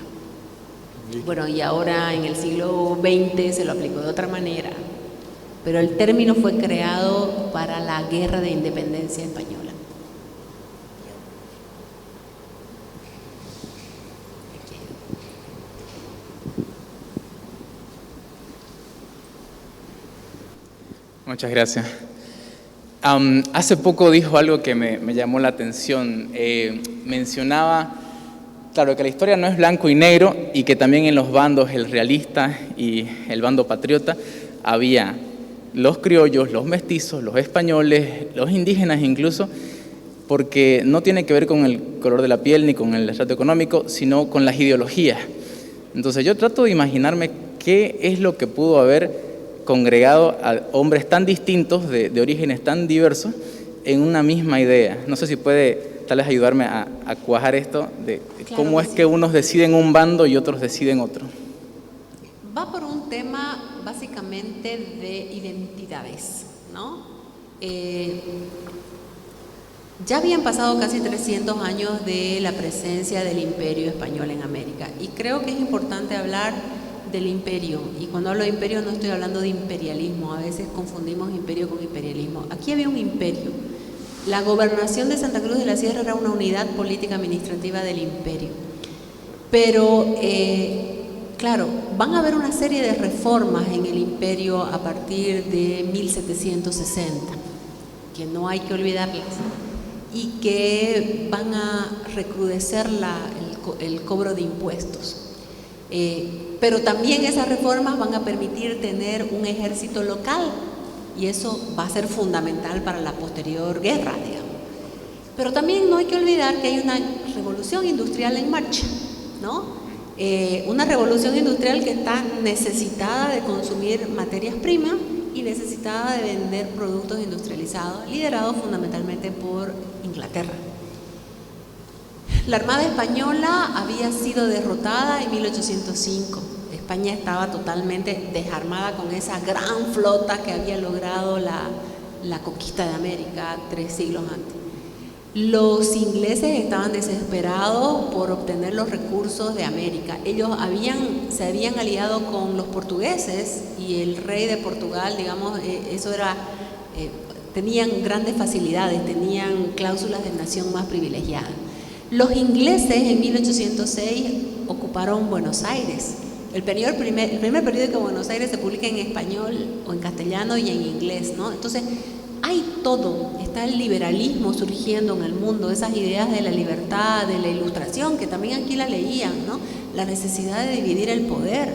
Bueno, y ahora en el siglo XX se lo aplicó de otra manera, pero el término fue creado para la Guerra de Independencia Española. Muchas gracias. Hace poco dijo algo que me llamó la atención. Mencionaba, claro, que la historia no es blanco y negro y que también en los bandos, el realista y el bando patriota, había los criollos, los mestizos, los españoles, los indígenas incluso, porque no tiene que ver con el color de la piel ni con el estrato económico, sino con las ideologías. Entonces yo trato de imaginarme qué es lo que pudo haber congregado a hombres tan distintos, de orígenes tan diversos, en una misma idea. No sé si puede tal vez ayudarme a cuajar esto de Claro cómo que es sí. que unos deciden un bando y otros deciden otro. Va por un tema básicamente de identidades, ¿no? Ya habían pasado casi 300 años de la presencia del Imperio Español en América y creo que es importante hablar del imperio, y cuando hablo de imperio no estoy hablando de imperialismo, a veces confundimos imperio con imperialismo. Aquí había un imperio. La gobernación de Santa Cruz de la Sierra era una unidad política administrativa del imperio, pero claro, van a haber una serie de reformas en el imperio a partir de 1760, que no hay que olvidarlas, y que van a recrudecer el cobro de impuestos. Pero también esas reformas van a permitir tener un ejército local, y eso va a ser fundamental para la posterior guerra, digamos. Pero también no hay que olvidar que hay una revolución industrial en marcha, ¿no? Una revolución industrial que está necesitada de consumir materias primas y necesitada de vender productos industrializados, liderados fundamentalmente por Inglaterra. La Armada Española había sido derrotada en 1805. España estaba totalmente desarmada con esa gran flota que había logrado la conquista de América 3 siglos antes. Los ingleses estaban desesperados por obtener los recursos de América. Ellos se habían aliado con los portugueses y el rey de Portugal, digamos, tenían grandes facilidades, tenían cláusulas de nación más privilegiada. Los ingleses en 1806 ocuparon Buenos Aires. El primer periódico de Buenos Aires se publica en español o en castellano y en inglés, ¿no? Entonces, hay todo. Está el liberalismo surgiendo en el mundo, esas ideas de la libertad, de la ilustración, que también aquí la leían, ¿no? La necesidad de dividir el poder,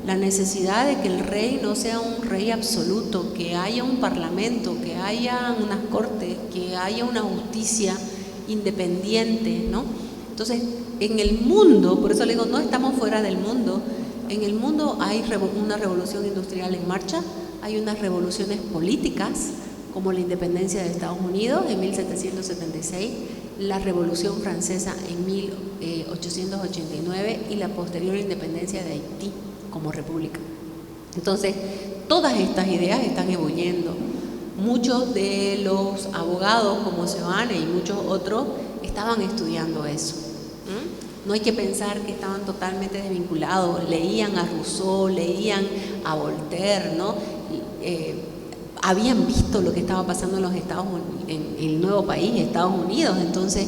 la necesidad de que el rey no sea un rey absoluto, que haya un parlamento, que haya unas cortes, que haya una justicia independiente, ¿no? Entonces, en el mundo, por eso le digo, no estamos fuera del mundo, en el mundo hay una revolución industrial en marcha, hay unas revoluciones políticas, como la independencia de Estados Unidos en 1776, la Revolución Francesa en 1889 y la posterior independencia de Haití como república. Entonces, todas estas ideas están ebulliendo. Muchos de los abogados como Seoane y muchos otros estaban estudiando eso. No hay que pensar que estaban totalmente desvinculados, leían a Rousseau, leían a Voltaire, ¿no? Habían visto lo que estaba pasando en los Estados Unidos, en el nuevo país, Estados Unidos. Entonces,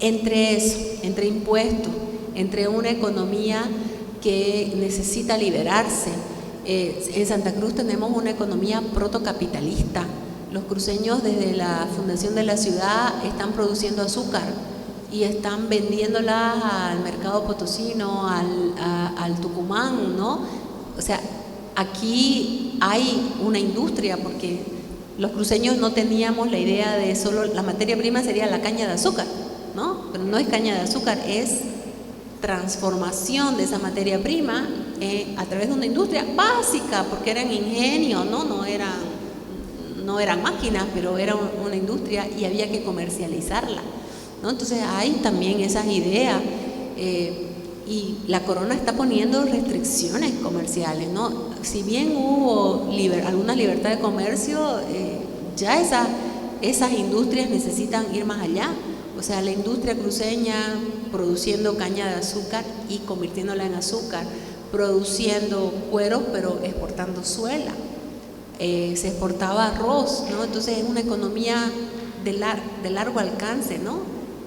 entre eso, entre impuestos, entre una economía que necesita liberarse, en Santa Cruz tenemos una economía protocapitalista. Los cruceños desde la fundación de la ciudad están produciendo azúcar y están vendiéndola al mercado potosino, al Tucumán, ¿no? O sea, aquí hay una industria, porque los cruceños no teníamos la idea de solo la materia prima sería la caña de azúcar, ¿no? Pero no es caña de azúcar, es transformación de esa materia prima a través de una industria básica, porque eran ingenios, ¿no? No eran máquinas, pero era una industria y había que comercializarla, ¿no? Entonces hay también esas ideas y la corona está poniendo restricciones comerciales, ¿no? Si bien hubo alguna libertad de comercio, ya esas industrias necesitan ir más allá. O sea, la industria cruceña produciendo caña de azúcar y convirtiéndola en azúcar, produciendo cueros pero exportando suela, se exportaba arroz, ¿no? Entonces es una economía de largo alcance, ¿no?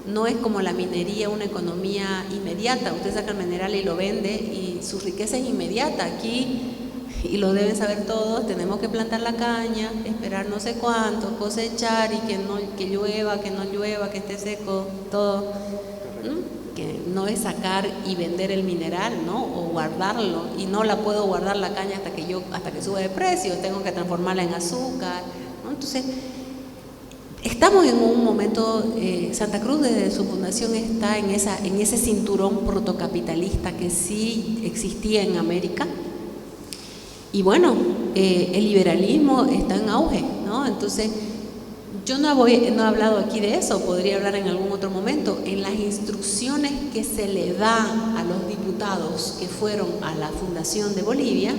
No es como la minería, una economía inmediata. Usted saca el mineral y lo vende y su riqueza es inmediata. Aquí y lo deben saber todos, tenemos que plantar la caña, esperar no sé cuánto, cosechar y que llueva, que no llueva, que esté seco, todo. Que no es sacar y vender el mineral, ¿no? O guardarlo, y no la puedo guardar la caña hasta que sube de precio, tengo que transformarla en azúcar, ¿no? Entonces, estamos en un momento, Santa Cruz desde su fundación está en ese cinturón protocapitalista que sí existía en América. Y bueno, el liberalismo está en auge, ¿no? Entonces, yo no he hablado aquí de eso, podría hablar en algún otro momento. En las instrucciones que se le da a los diputados que fueron a la Fundación de Bolivia,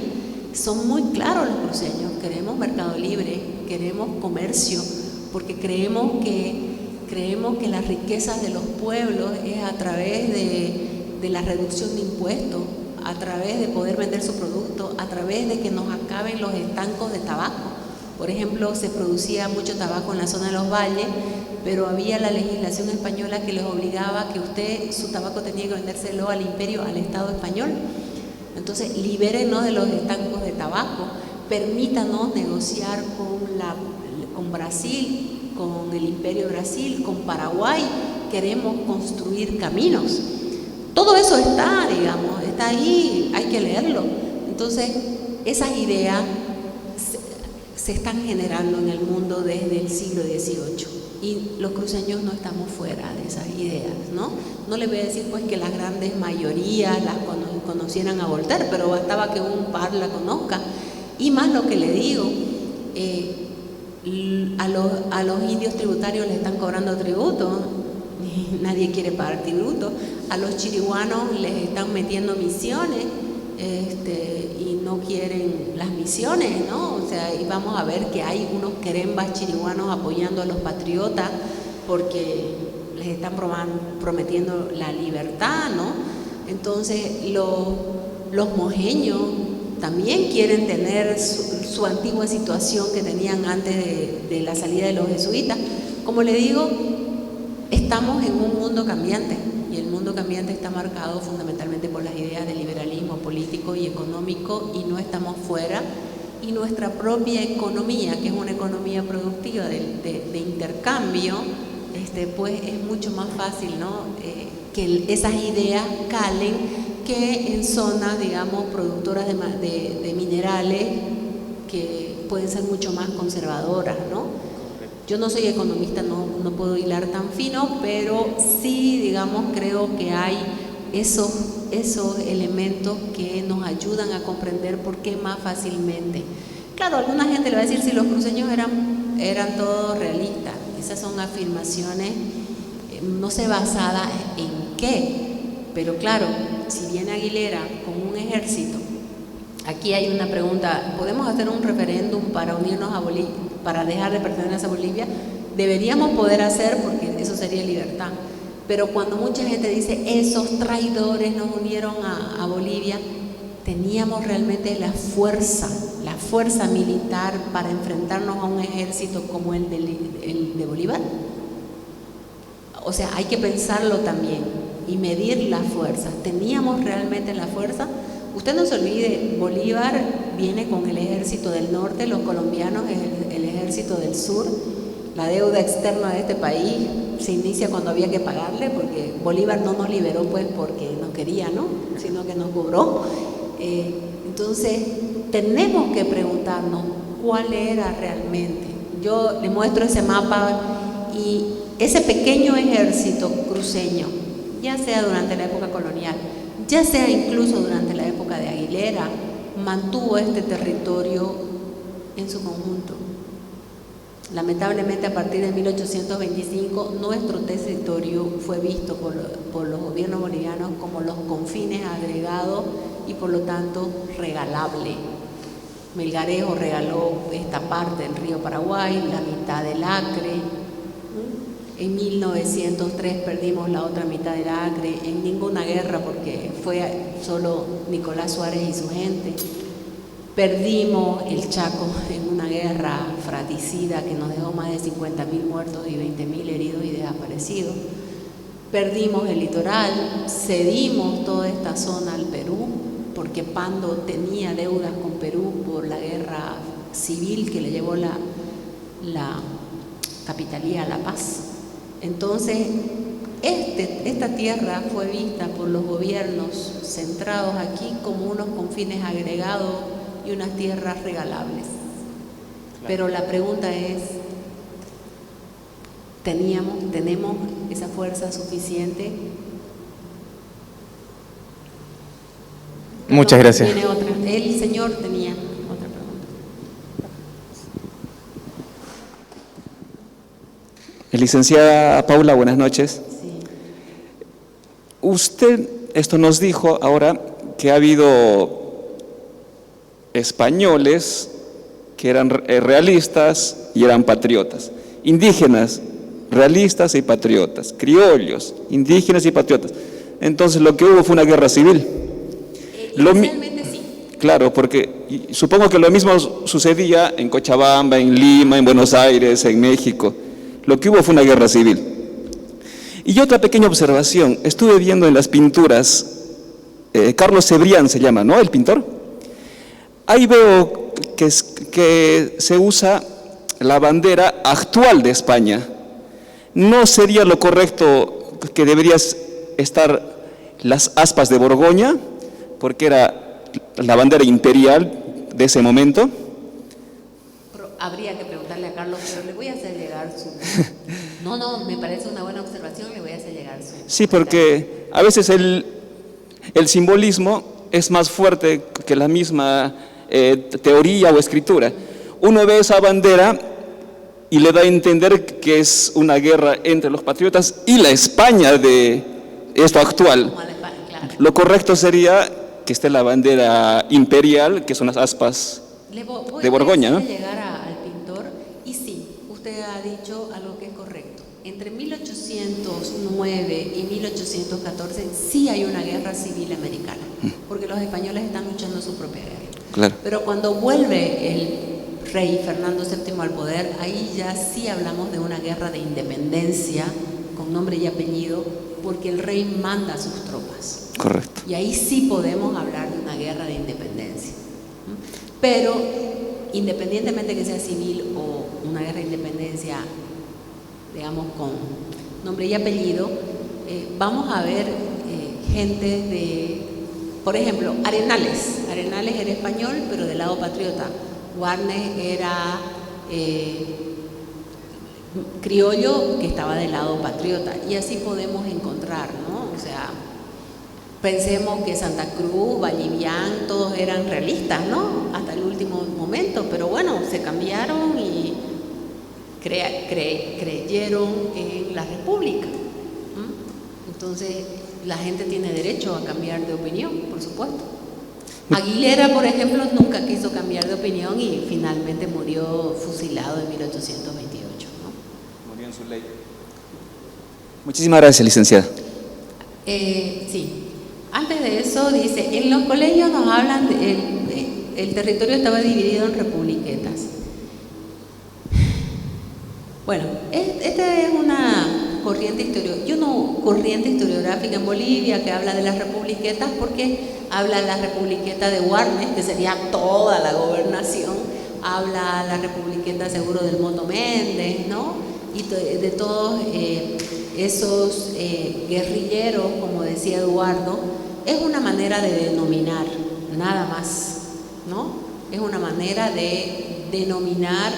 son muy claros los cruceños: queremos mercado libre, queremos comercio, porque creemos que las riquezas de los pueblos es a través de la reducción de impuestos, a través de poder vender su producto, a través de que nos acaben los estancos de tabaco. Por ejemplo, se producía mucho tabaco en la zona de los valles, pero había la legislación española que les obligaba que usted su tabaco tenía que vendérselo al imperio, al Estado español. Entonces, libérenos de los estancos de tabaco, permítanos negociar con Brasil, con el imperio de Brasil, con Paraguay, queremos construir caminos. Todo eso está, digamos, está ahí, hay que leerlo. Entonces, esas ideas se están generando en el mundo desde el siglo XVIII y los cruceños no estamos fuera de esas ideas, ¿no? No les voy a decir pues que las grandes mayorías las conocieran a Voltaire, pero bastaba que un par la conozca. Y más lo que le digo, a los indios tributarios les están cobrando tributo, nadie quiere pagar tributo. A los chiriguanos les están metiendo misiones, y no quieren las misiones, ¿no? O sea, y vamos a ver que hay unos querembas chiriguanos apoyando a los patriotas porque les están prometiendo la libertad, ¿no? Entonces, los mojeños también quieren tener su antigua situación que tenían antes de la salida de los jesuitas. Como le digo, estamos en un mundo cambiante. Y el mundo cambiante está marcado fundamentalmente por las ideas del liberalismo político y económico, y no estamos fuera. Y nuestra propia economía, que es una economía productiva de intercambio, pues es mucho más fácil, ¿no? Que esas ideas calen que en zonas, digamos, productoras de minerales que pueden ser mucho más conservadoras, ¿no? Yo no soy economista, no puedo hilar tan fino, pero sí, digamos, creo que hay esos elementos que nos ayudan a comprender por qué más fácilmente. Claro, alguna gente le va a decir si los cruceños eran todos realistas. Esas son afirmaciones no sé basadas en qué, pero claro, si viene Aguilera con un ejército, aquí hay una pregunta: ¿podemos hacer un referéndum para unirnos a Bolivia, para dejar de pertenecer a Bolivia? Deberíamos poder hacer, porque eso sería libertad. Pero cuando mucha gente dice esos traidores nos unieron a Bolivia, teníamos realmente la fuerza militar para enfrentarnos a un ejército como el de Bolívar. O sea, hay que pensarlo también y medir las fuerzas. ¿Teníamos realmente la fuerza? Usted no se olvide, Bolívar viene con el ejército del norte, los colombianos el ejército del sur. La deuda externa de este país se inicia cuando había que pagarle, porque Bolívar no nos liberó pues porque nos quería, ¿no? Sino que nos cobró. Entonces, tenemos que preguntarnos cuál era realmente. Yo le muestro ese mapa y ese pequeño ejército cruceño, ya sea durante la época colonial, ya sea incluso durante la época de Aguilera, mantuvo este territorio en su conjunto. Lamentablemente, a partir de 1825, nuestro territorio fue visto por los gobiernos bolivianos como los confines agregados y por lo tanto regalable. Melgarejo regaló esta parte del río Paraguay, la mitad del Acre. En 1903 perdimos la otra mitad del Acre, en ninguna guerra, porque fue solo Nicolás Suárez y su gente. Perdimos el Chaco en una guerra fratricida que nos dejó más de 50.000 muertos y 20.000 heridos y desaparecidos. Perdimos el litoral, cedimos toda esta zona al Perú, porque Pando tenía deudas con Perú por la guerra civil que le llevó la capitalía a La Paz. Entonces, esta tierra fue vista por los gobiernos centrados aquí como unos confines agregados y unas tierras regalables. Pero la pregunta es, ¿tenemos esa fuerza suficiente? Muchas gracias. Viene otra. El señor tenía otra pregunta. Licenciada Paula, buenas noches. Sí. Usted esto nos dijo ahora que ha habido españoles que eran realistas y eran patriotas, indígenas, realistas y patriotas, criollos, indígenas y patriotas. Entonces lo que hubo fue una guerra civil. Inicialmente sí. Claro, porque supongo que lo mismo sucedía en Cochabamba, en Lima, en Buenos Aires, en México. Lo que hubo fue una guerra civil. Y otra pequeña observación, estuve viendo en las pinturas, Carlos Cebrián se llama, ¿no?, el pintor. Ahí veo que se usa la bandera actual de España. ¿No sería lo correcto que deberías estar las aspas de Borgoña, porque era la bandera imperial de ese momento? Pero habría que preguntarle a Carlos, pero le voy a hacer llegar su... No, me parece una buena observación, le voy a hacer llegar su... Sí, porque a veces el simbolismo es más fuerte que la misma teoría o escritura. Uno ve esa bandera y le da a entender que es una guerra entre los patriotas y la España de esto actual. Como a la España, claro. Lo correcto sería que esté la bandera imperial, que son las aspas de Borgoña, ¿no? Voy a llegar al pintor, y sí, usted ha dicho algo que es correcto. Entre 1809 y 1814 sí hay una guerra civil americana, porque los españoles están luchando su propia guerra. Claro. Pero cuando vuelve el rey Fernando VII al poder, ahí ya sí hablamos de una guerra de independencia con nombre y apellido, porque el rey manda a sus tropas. Correcto. Y ahí sí podemos hablar de una guerra de independencia. Pero independientemente que sea civil o una guerra de independencia, digamos, con nombre y apellido, vamos a ver gente de, por ejemplo, Arenales era español, pero del lado patriota. Warnes era criollo, que estaba del lado patriota. Y así podemos encontrar, ¿no? O sea, pensemos que Santa Cruz, Vallivian, todos eran realistas, ¿no? Hasta el último momento, pero bueno, se cambiaron y creyeron en la República. Entonces, la gente tiene derecho a cambiar de opinión, por supuesto. Aguilera, por ejemplo, nunca quiso cambiar de opinión y finalmente murió fusilado en 1828, ¿no? Murió en su ley. Muchísimas gracias, licenciada. Sí. Antes de eso, dice, en los colegios nos hablan, el territorio estaba dividido en republiquetas. Bueno, esta es una corriente historiográfica en Bolivia que habla de las republiquetas, porque habla la republiqueta de Warnes, que sería toda la gobernación, habla la republiqueta seguro del Moto Méndez, ¿no? Y de todos esos guerrilleros, como decía Eduardo, es una manera de denominar, nada más, ¿no? Es una manera de denominar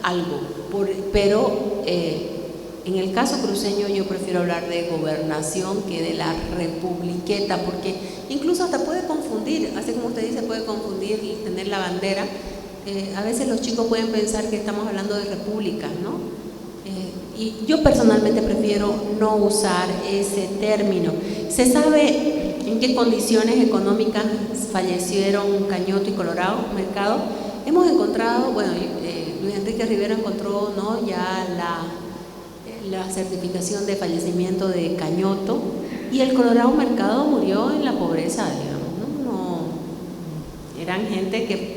algo, pero en el caso cruceño yo prefiero hablar de gobernación que de la republiqueta, porque incluso hasta puede confundir, así como usted dice, puede confundir y tener la bandera. A veces los chicos pueden pensar que estamos hablando de repúblicas, ¿no? Y yo personalmente prefiero no usar ese término. ¿Se sabe en qué condiciones económicas fallecieron Cañoto y Colorado Mercado? Hemos encontrado, bueno, Luis Enrique Rivera encontró, ¿no?, ya la certificación de fallecimiento de Cañoto, y el Colorado Mercado murió en la pobreza, digamos, ¿no? Eran gente que,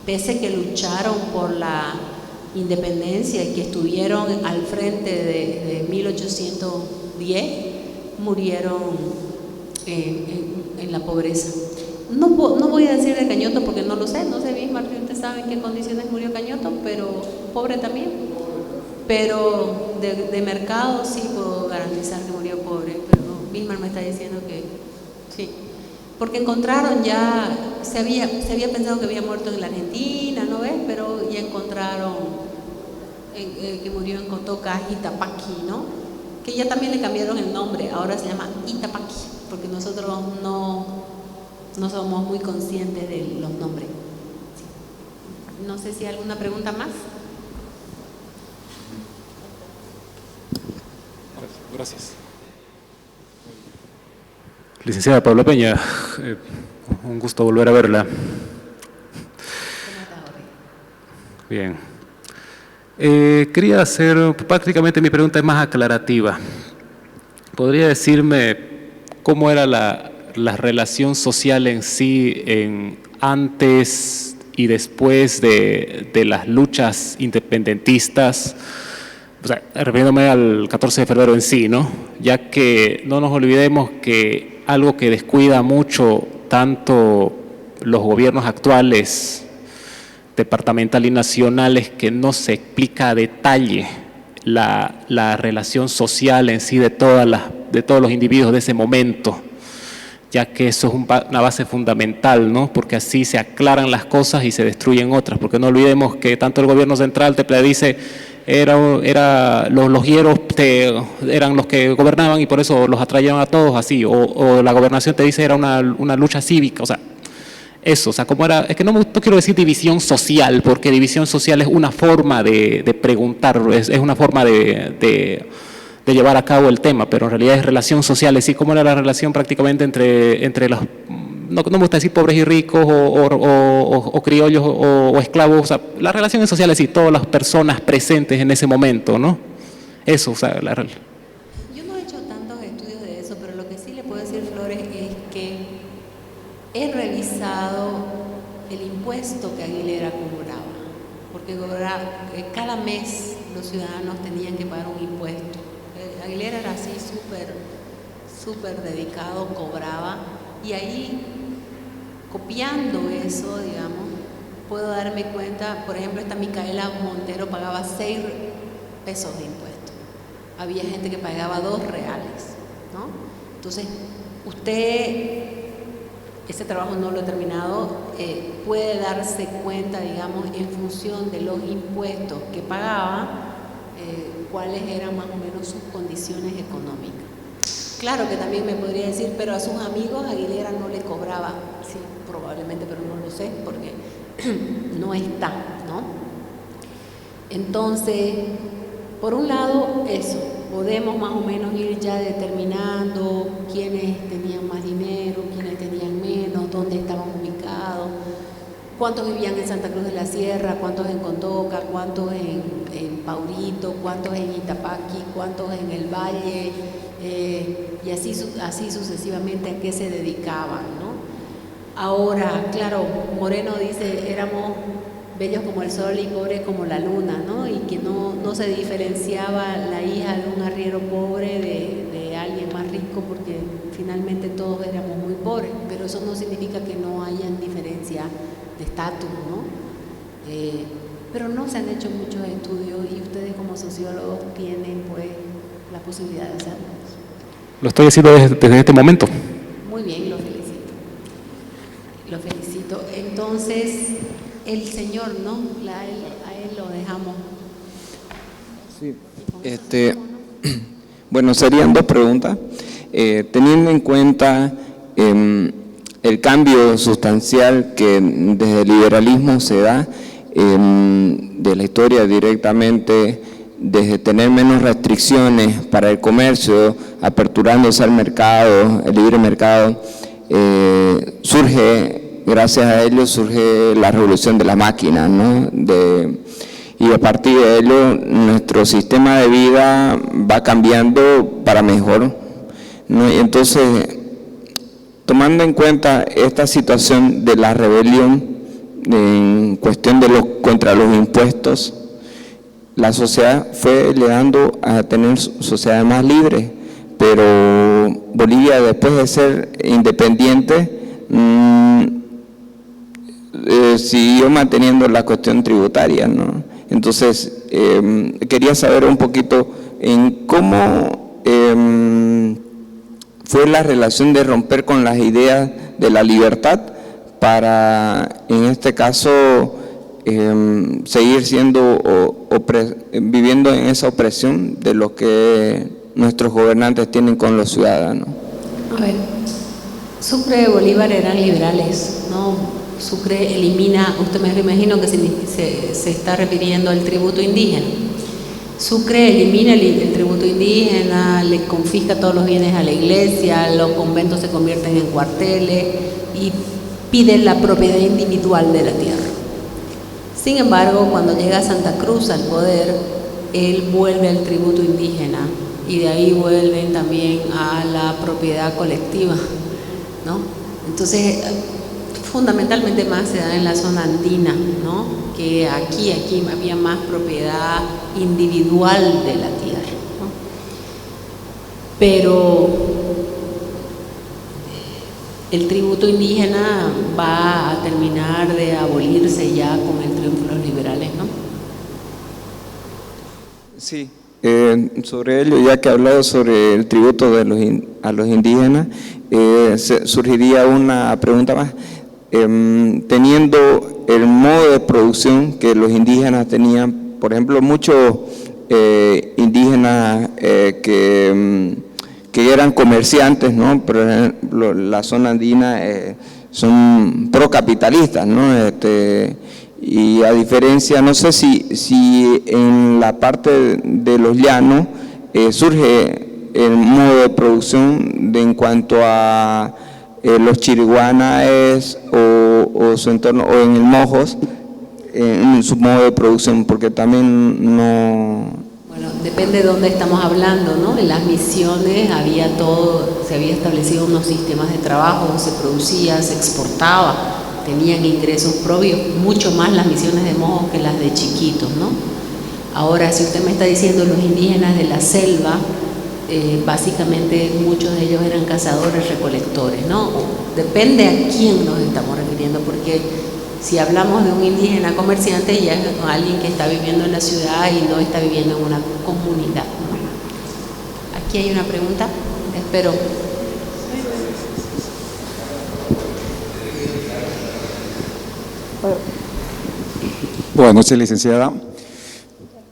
pese que lucharon por la independencia y que estuvieron al frente de 1810, murieron en la pobreza. no voy a decir de Cañoto porque no lo sé, no sé bien, Martín, usted sabe en qué condiciones murió Cañoto, pero pobre también. Pero de Mercado sí puedo garantizar que murió pobre, pero Vilmar me está diciendo que sí. Porque encontraron ya, se había pensado que había muerto en la Argentina, ¿no ves? Pero ya encontraron que murió en Cotoca, Itapaqui, ¿no? Que ya también le cambiaron el nombre, ahora se llama Itapaqui, porque nosotros no somos muy conscientes de los nombres. Sí. No sé si hay alguna pregunta más. Gracias. Licenciada Paula Peña, un gusto volver a verla. Bien. Quería hacer, prácticamente mi pregunta es más aclarativa. ¿Podría decirme cómo era la relación social en sí antes y después de las luchas independentistas? O sea, refiriéndome al 14 de febrero en sí, ¿no? Ya que no nos olvidemos que algo que descuida mucho tanto los gobiernos actuales, departamental y nacionales, que no se explica a detalle la relación social en sí de todos los individuos de ese momento, ya que eso es una base fundamental, ¿no? Porque así se aclaran las cosas y se destruyen otras, porque no olvidemos que tanto el gobierno central te predice los hieros eran los que gobernaban y por eso los atraían a todos así, o la gobernación te dice era una lucha cívica, o sea, eso, o sea, como era, es que no quiero decir división social, porque división social es una forma de preguntar, es una forma de llevar a cabo el tema, pero en realidad es relación social, es decir, cómo era la relación prácticamente entre los, no me gusta decir pobres y ricos, o criollos, o esclavos, o sea, las relaciones sociales y todas las personas presentes en ese momento, ¿no? Eso, o sea, Yo no he hecho tantos estudios de eso, pero lo que sí le puedo decir, Flores, es que he revisado el impuesto que Aguilera cobraba, porque cada mes los ciudadanos tenían que pagar un impuesto. Aguilera era así súper dedicado, cobraba, y ahí, copiando eso, digamos, puedo darme cuenta, por ejemplo, esta Micaela Montero pagaba 6 pesos de impuesto. Había gente que pagaba 2 reales, ¿no? Entonces, usted, ese trabajo no lo he terminado, puede darse cuenta, digamos, en función de los impuestos que pagaba, cuáles eran más o menos sus condiciones económicas. Claro que también me podría decir, pero a sus amigos Aguilera no le cobraba, sí, probablemente, pero no lo sé porque no está, ¿no? Entonces, por un lado, eso, podemos más o menos ir ya determinando quiénes tenían más dinero, quiénes tenían menos, dónde estaban ubicados, cuántos vivían en Santa Cruz de la Sierra, cuántos en Contoca, cuántos en Paurito, cuántos en Itapaqui, cuántos en el Valle, y así sucesivamente a qué se dedicaban, ¿no? Ahora, claro, Moreno dice, éramos bellos como el sol y pobres como la luna, ¿no? Y que no se diferenciaba la hija de un arriero pobre de alguien más rico, porque finalmente todos éramos muy pobres, pero eso no significa que no hayan diferencia de estatus, ¿no? Pero no se han hecho muchos estudios y ustedes como sociólogos tienen pues la posibilidad de hacerlo. Lo estoy haciendo desde este momento. Muy bien, lo felicito. Lo felicito. Entonces, el señor, ¿no? A él lo dejamos. Sí. Bueno, serían 2 preguntas. Teniendo en cuenta el cambio sustancial que desde el liberalismo se da, de la historia directamente, desde tener menos restricciones para el comercio, aperturándose al mercado, el libre mercado, gracias a ello surge la revolución de la máquina, ¿no? Y a partir de ello nuestro sistema de vida va cambiando para mejor, ¿no? Y entonces, tomando en cuenta esta situación de la rebelión en cuestión contra los impuestos, la sociedad fue llegando a tener sociedades más libres, pero Bolivia, después de ser independiente, siguió manteniendo la cuestión tributaria, ¿no? Entonces, quería saber un poquito en cómo fue la relación de romper con las ideas de la libertad para, en este caso, seguir siendo viviendo en esa opresión de lo que nuestros gobernantes tienen con los ciudadanos. A ver, Sucre y Bolívar eran liberales, ¿no? Sucre elimina, usted me imagino que se está refiriendo al tributo indígena. Sucre elimina el tributo indígena, le confisca todos los bienes a la iglesia, los conventos se convierten en cuarteles y pide la propiedad individual de la tierra. Sin embargo, cuando llega Santa Cruz al poder, él vuelve al tributo indígena y de ahí vuelven también a la propiedad colectiva, ¿no? Entonces, fundamentalmente más se da en la zona andina, ¿no? Que aquí había más propiedad individual de la tierra, ¿no? Pero el tributo indígena va a terminar de abolirse ya con el triunfo de los liberales, ¿no? Sí, sobre ello, ya que he hablado sobre el tributo a los indígenas, surgiría una pregunta más. Teniendo el modo de producción que los indígenas tenían, por ejemplo, muchos indígenas que eran comerciantes, ¿no? Por ejemplo, la zona andina son procapitalistas, ¿no? Y a diferencia, no sé si en la parte de los llanos surge el modo de producción en cuanto a los chiriguanas o su entorno, o en el Mojos, en su modo de producción, porque también no... Bueno, depende de dónde estamos hablando, ¿no? En las misiones se había establecido unos sistemas de trabajo, se producía, se exportaba, tenían ingresos propios, mucho más las misiones de Mojos que las de Chiquitos, ¿no? Ahora, si usted me está diciendo los indígenas de la selva, básicamente muchos de ellos eran cazadores recolectores, ¿no? Depende a quién nos estamos refiriendo, porque si hablamos de un indígena comerciante ya es alguien que está viviendo en la ciudad y no está viviendo en una comunidad, ¿no? Aquí hay una pregunta, espero. Buenas noches, licenciada.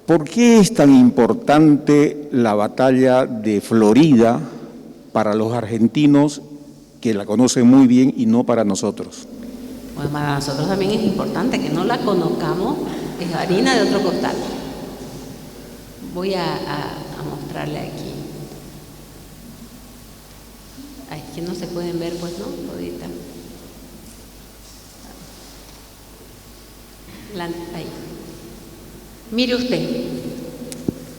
¿Por qué es tan importante la batalla de Florida para los argentinos que la conocen muy bien y no para nosotros? Bueno, para nosotros también es importante que no la conozcamos, es harina de otro costal. Voy a mostrarle aquí. Ay, es que no se pueden ver, pues, ¿no? Todita. Ahí. Mire usted,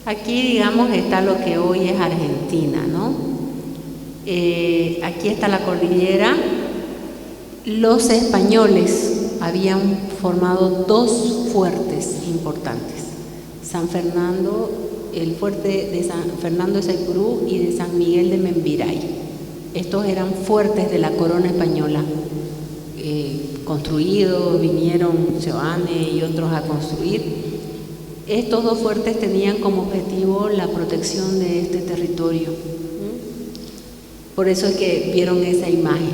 aquí digamos está lo que hoy es Argentina, ¿no? Aquí está la cordillera. Los españoles habían formado dos fuertes importantes, San Fernando, el fuerte de San Fernando de Saipurú y de San Miguel de Membiray. Estos eran fuertes de la corona española, construidos, vinieron Seoane y otros a construir. Estos dos fuertes tenían como objetivo la protección de este territorio. Por eso es que vieron esa imagen.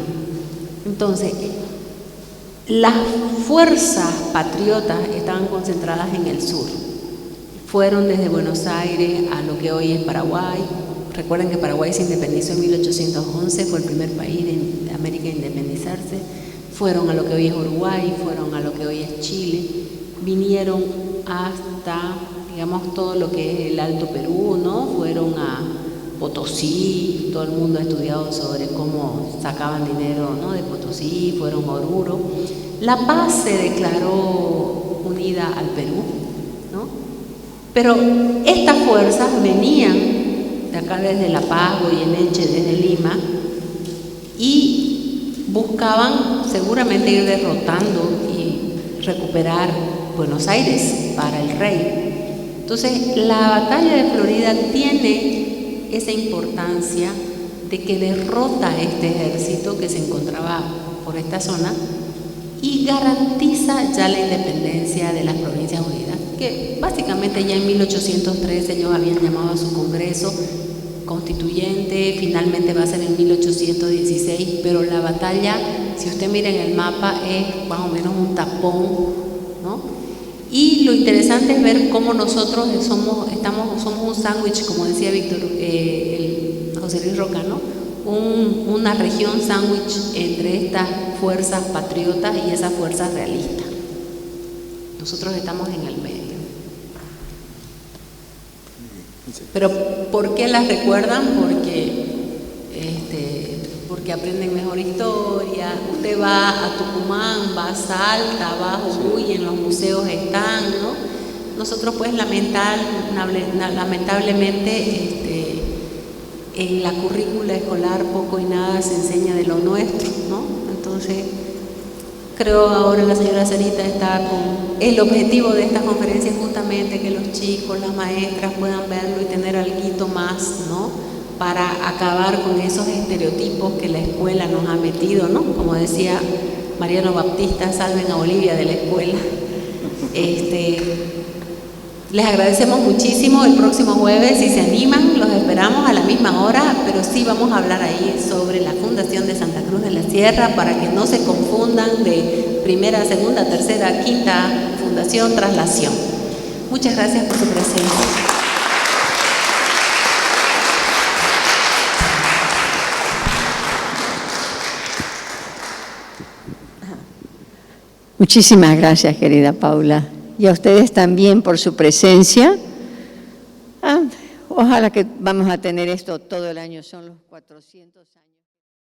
Entonces, las fuerzas patriotas estaban concentradas en el sur. Fueron desde Buenos Aires a lo que hoy es Paraguay. Recuerden que Paraguay se independizó en 1811, fue el primer país de América en independizarse. Fueron a lo que hoy es Uruguay, fueron a lo que hoy es Chile. Vinieron hasta, digamos, todo lo que es el Alto Perú, ¿no? Fueron a Potosí, todo el mundo ha estudiado sobre cómo sacaban dinero, ¿no? De Potosí, fueron a Oruro. La Paz se declaró unida al Perú, ¿no? Pero estas fuerzas venían de acá desde La Paz, Goyeneche, desde Lima, y buscaban seguramente ir derrotando y recuperar Buenos Aires para el rey. Entonces, la batalla de Florida tiene esa importancia de que derrota a este ejército que se encontraba por esta zona y garantiza ya la independencia de las Provincias Unidas, que básicamente ya en 1813 ellos habían llamado a su Congreso Constituyente, finalmente va a ser en 1816, pero la batalla, si usted mira en el mapa, es más o menos un tapón, ¿no? Y lo interesante es ver cómo nosotros somos un sándwich, como decía Víctor, José Luis Roca, ¿no? Una región sándwich entre estas fuerzas patriotas y esas fuerzas realistas. Nosotros estamos en el medio. Pero ¿por qué las recuerdan? Porque aprenden mejor historia. Usted va a Tucumán, va a Salta, va a Jujuy, en los museos están, ¿no? Nosotros pues lamentablemente en la currícula escolar poco y nada se enseña de lo nuestro, ¿no? Entonces creo ahora la señora Sarita está con el objetivo de esta conferencia justamente que los chicos, las maestras puedan verlo y tener algo más, ¿no? Para acabar con esos estereotipos que la escuela nos ha metido, ¿no? Como decía Mariano Baptista, salven a Bolivia de la escuela. Les agradecemos muchísimo. El próximo jueves, si se animan, los esperamos a la misma hora, pero sí vamos a hablar ahí sobre la Fundación de Santa Cruz de la Sierra para que no se confundan de primera, segunda, tercera, quinta fundación, traslación. Muchas gracias por su presencia. Muchísimas gracias, querida Paula. Y a ustedes también por su presencia. Ojalá que vamos a tener esto todo el año, son los 400 años.